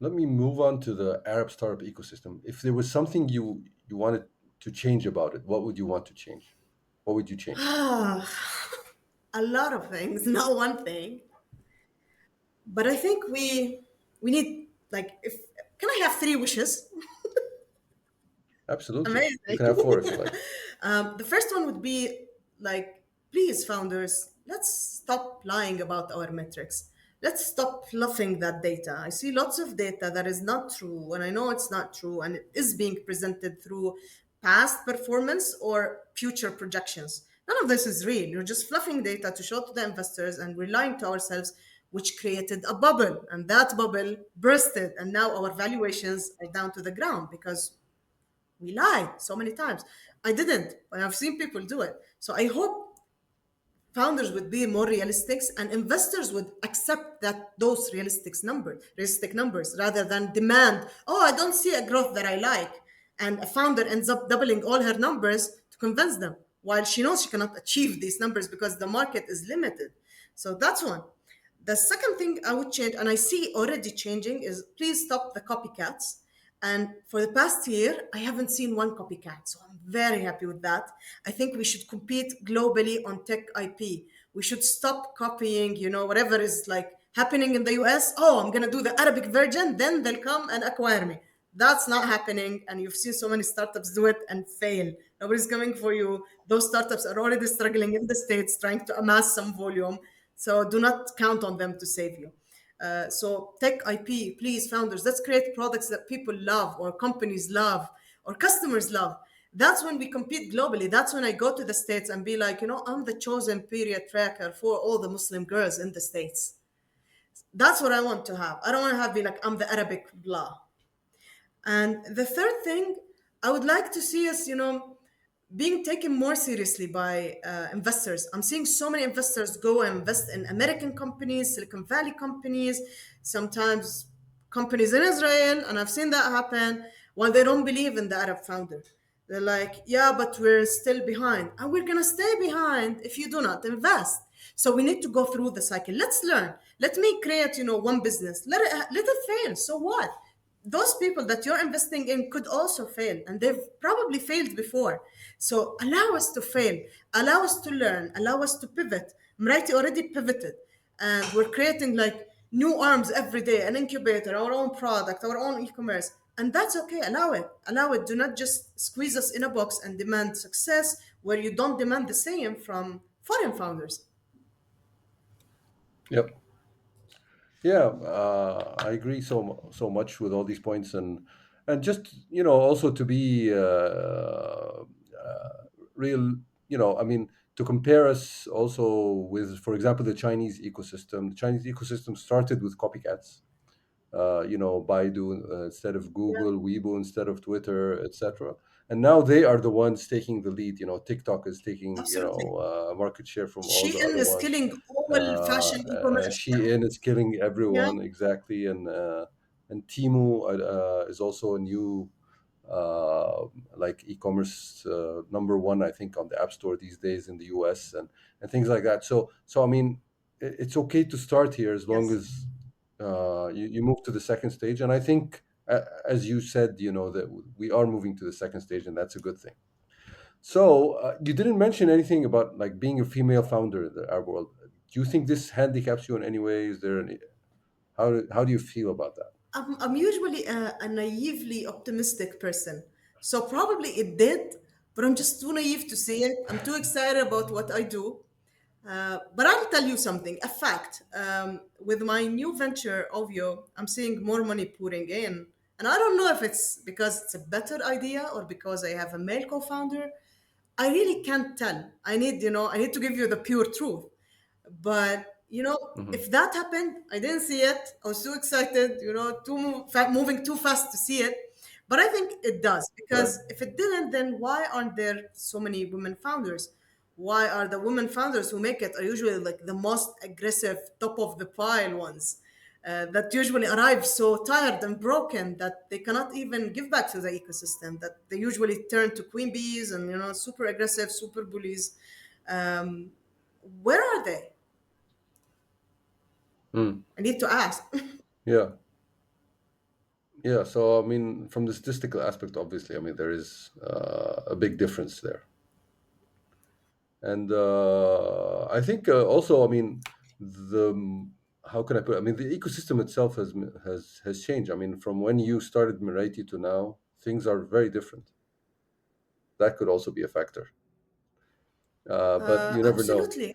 let me move on to the Arab startup ecosystem. If there was something you wanted to change about it, what would you want to change? What would you change?
A lot of things, not one thing. But I think we need like if can I have three wishes?
Absolutely, you
Amazing.
can have four if you like.
The first one would be like, please, founders, let's stop lying about our metrics. Let's stop fluffing that data. I see lots of data that is not true, and I know it's not true, and it is being presented through past performance or future projections. None of this is real. You're just fluffing data to show to the investors, and we're lying to ourselves, which created a bubble, and that bubble bursted, and now our valuations are down to the ground because we lied so many times. I didn't, but I've seen people do it. So I hope founders would be more realistic and investors would accept that those realistic numbers, rather than demand, oh, I don't see a growth that I like. And a founder ends up doubling all her numbers to convince them, while she knows she cannot achieve these numbers because the market is limited. So that's one. The second thing I would change, and I see already changing, is please stop the copycats. And for the past year, I haven't seen one copycat. So I'm very happy with that. I think we should compete globally on tech IP. We should stop copying, whatever is like happening in the US. Oh, I'm going to do the Arabic version, then they'll come and acquire me. That's not happening. And you've seen so many startups do it and fail. Nobody's coming for you. Those startups are already struggling in the States trying to amass some volume. So do not count on them to save you. So tech IP, please, founders, let's create products that people love or companies love or customers love. That's when we compete globally. That's when I go to the States and be like, I'm the chosen period tracker for all the Muslim girls in the States. That's what I want to have. I don't want to have be like, I'm the Arabic blah. And the third thing, I would like to see us, being taken more seriously by investors. I'm seeing so many investors go and invest in American companies, Silicon Valley companies, sometimes companies in Israel, and I've seen that happen while they don't believe in the Arab founder. They're like, yeah, but we're still behind. And we're going to stay behind if you do not invest. So we need to go through the cycle. Let's learn. Let me create, one business. Let it fail. So what? Those people that you're investing in could also fail, and they've probably failed before. So allow us to fail, allow us to learn, allow us to pivot. Mrayti already pivoted, and we're creating like new arms every day, an incubator, our own product, our own e-commerce. And that's okay. Allow it. Allow it. Do not just squeeze us in a box and demand success where you don't demand the same from foreign founders.
Yep. Yeah, I agree so much with all these points, and just also to be real. I mean, to compare us also with, for example, the Chinese ecosystem. The Chinese ecosystem started with copycats. Baidu instead of
Yeah,
Google, Weibo instead of Twitter, etc. And now they are the ones taking the lead. TikTok is taking
absolutely.
market share from all the
Shein
other
is
ones.
killing all fashion e-commerce.
Shein is killing
Yeah.
everyone exactly, and Temu is also a new uh, like e-commerce number one, I think, on the App Store these days in the US, and things like that. So I mean. it's okay to start here as long
Yes.
as you move to the second stage. And I think, as you said, that we are moving to the second stage, and that's a good thing. So you didn't mention anything about like being a female founder in the Arab world. Do you think this handicaps you in any way? Is there any how do you feel about that?
I'm usually a naively optimistic person. So probably it did, but I'm just too naive to see it. I'm too excited about what I do. But I'll tell you something, a fact. With my new venture, OVU, I'm seeing more money pouring in. And I don't know if it's because it's a better idea or because I have a male co founder. I really can't tell. I need to give you the pure truth. But
Hmm.
if that happened, I didn't see it. I was too excited, moving too fast to see it. But I think it does
Right.
because if it didn't, then why aren't there so many women founders? Why are the women founders who make it are usually like the most aggressive, top of the pile ones? That usually arrive so tired and broken that they cannot even give back to the ecosystem. That they usually turn to queen bees and super aggressive, super bullies. Um, where are they?
Mm.
I need to ask.
Yeah. Yeah. So I mean, from the statistical aspect, obviously, I mean, there is a big difference there. And I think also, I mean, the how can I put it? I mean, the ecosystem itself has changed. I mean, from when you started Mrayti to now, things are very different. That could also be a factor, but you never know.
Absolutely,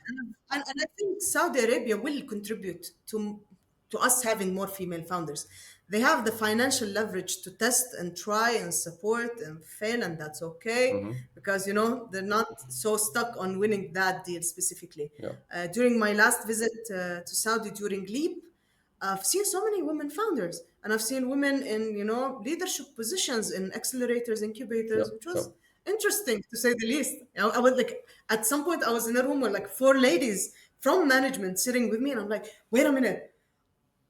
and I think Saudi Arabia will contribute to us having more female founders. They have the financial leverage to test and try and support and fail, and that's okay
Hmm.
because they're not so stuck on winning that deal specifically.
Yeah.
During my last visit to Saudi during Leap, I've seen so many women founders, and I've seen women in leadership positions in accelerators,
Yeah.
incubators, which
Yeah.
was interesting to say the least. I was like, at some point, I was in a room with like four ladies from management sitting with me, and I'm like, wait a minute,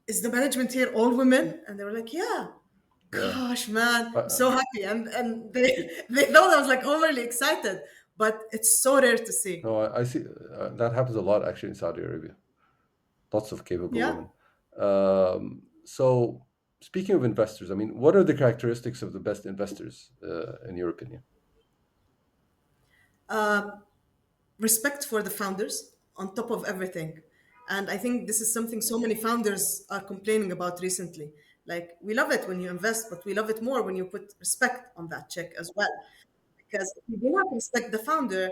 is the management here all women? And they were like, yeah.
Yeah.
Gosh, man, I'm
Uh,
so happy, and they thought I was like overly excited, but it's so rare to see.
no, I see that happens a lot actually in Saudi Arabia. Lots of capable
Yeah.
women. So, speaking of investors, I mean, what are the characteristics of the best investors, in your opinion?
Respect for the founders on top of everything. And I think this is something so many founders are complaining about recently. Like, we love it when you invest, but we love it more when you put respect on that check as well. Because if you do not respect the founder,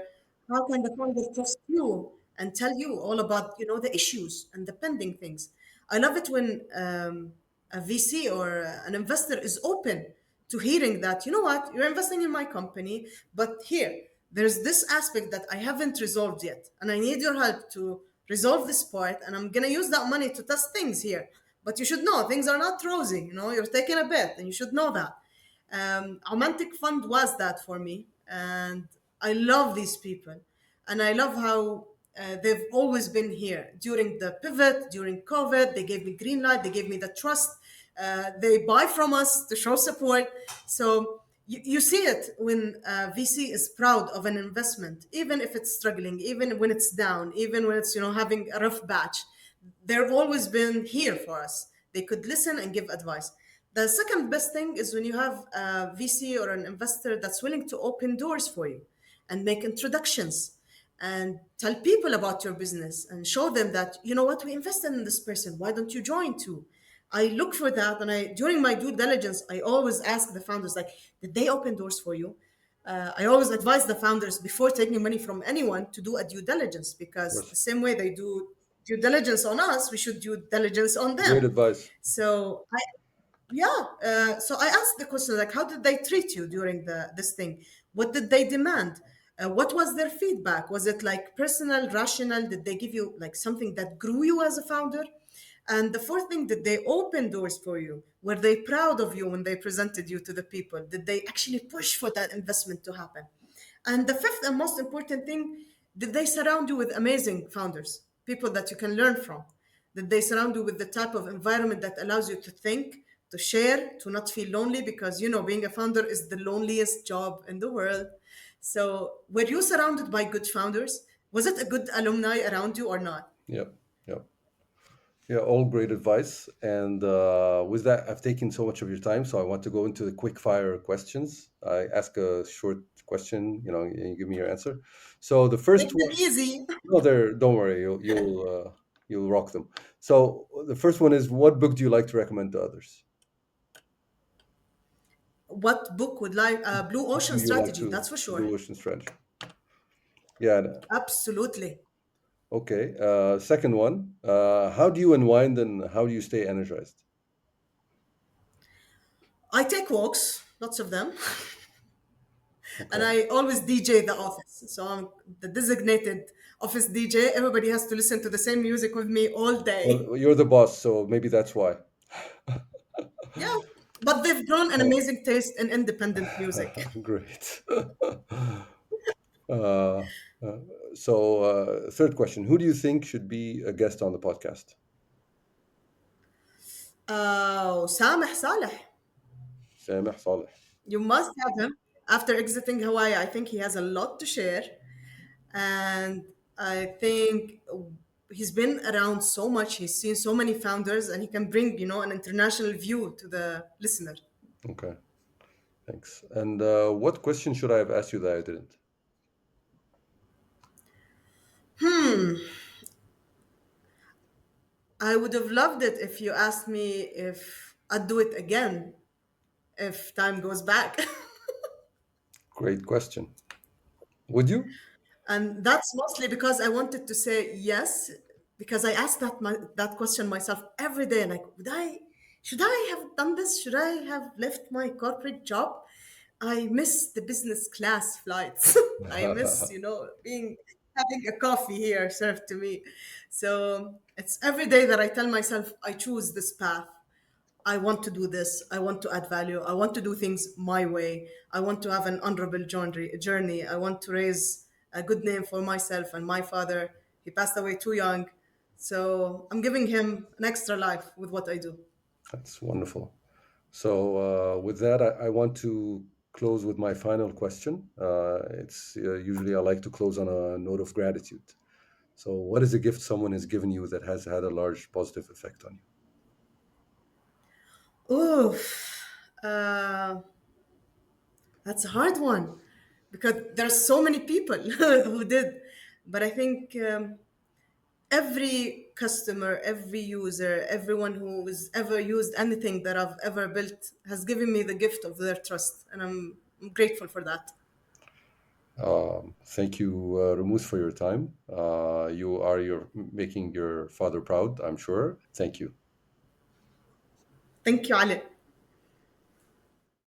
how can the founder trust you and tell you all about, the issues and the pending things? I love it when a VC or an investor is open to hearing that, what, you're investing in my company, but here, there's this aspect that I haven't resolved yet, and I need your help to resolve this part, and I'm gonna use that money to test things here. But you should know things are not rosy, you're taking a bet, and you should know that. Romantic Fund was that for me, and I love these people, and I love how they've always been here during the pivot, during COVID. They gave me green light, they gave me the trust. They buy from us to show support. So you see it when VC is proud of an investment, even if it's struggling, even when it's down, even when it's having a rough batch. They've always been here for us. They could listen and give advice. The second best thing is when you have a VC or an investor that's willing to open doors for you and make introductions and tell people about your business and show them that, what, we invested in this person. Why don't you join too? I look for that, and during my due diligence, I always ask the founders, like, did they open doors for you? I always advise the founders before taking money from anyone to do a due diligence
Of
because the
course.
same way they do due diligence on us, we should due diligence on
Great
them.
advice.
So yeah, so I asked the question like, how did they treat you during this thing? What did they demand? What was their feedback? Was it like personal, rational? Did they give you like something that grew you as a founder? And the fourth thing, did they open doors for you? Were they proud of you when they presented you to the people? Did they actually push for that investment to happen? And the fifth and most important thing, did they surround you with amazing founders, people that you can learn from? Did they surround you with the type of environment that allows you to think, to share, to not feel lonely? Because, being a founder is the loneliest job in the world. So, were you surrounded by good founders? Was it a good alumni around you or not?
Yep. Yep. Yeah, all great advice. And with that, I've taken so much of your time, so I want to go into the quick fire questions. I ask a short question, and you give me your answer. So the
Make
first
them
one,
easy.
no, there, don't worry, you'll rock them. So the first one is, what book do you like to recommend to others?
What book would like Blue Ocean
Do you like
Strategy?
to
That's for sure.
Blue Ocean Strategy? Yeah.
Absolutely.
Okay. Second one, how do you unwind and how do you stay energized?
I take walks, lots of them, and
Okay.
I always DJ the office. So I'm the designated office DJ. Everybody has to listen to the same music with me all day.
Well, you're the boss, so maybe that's why.
Yeah, but they've grown an
Oh,
amazing taste in independent music.
great. Uh, so, third question: who do you think should be a guest on the podcast?
Sameh Saleh.
Sameh Saleh.
You must have him. After exiting Hawaii, I think he has a lot to share. And I think he's been around so much. He's seen so many founders, and he can bring, an international view to the listener.
Okay, thanks. And what question should I have asked you that I didn't?
I would have loved it if you asked me if I'd do it again if time goes back.
Great question. Would you?
And that's mostly because I wanted to say yes, because I asked that question myself every day. Like, should I have done this? Should I have left my corporate job? I miss the business class flights. I miss, being having a coffee here served to me. So it's every day that I tell myself I choose this path. I want to do this. I want to add value. I want to do things my way. I want to have an honorable journey. I want to raise a good name for myself and my father. He passed away too young. So I'm giving him an extra life with what I do.
That's wonderful. So, with that, I want to close with my final question. It's usually I like to close on a note of gratitude. So, what is a gift someone has given you that has had a large positive effect on you?
Oof. Uh, that's a hard one because there's so many people who did. But I think every customer, every user, everyone who has ever used anything that I've ever built has given me the gift of their trust, and I'm grateful for that.
Thank you, Rumuz, for your time. You're making your father proud, I'm sure. Thank you.
Thank you, Ali.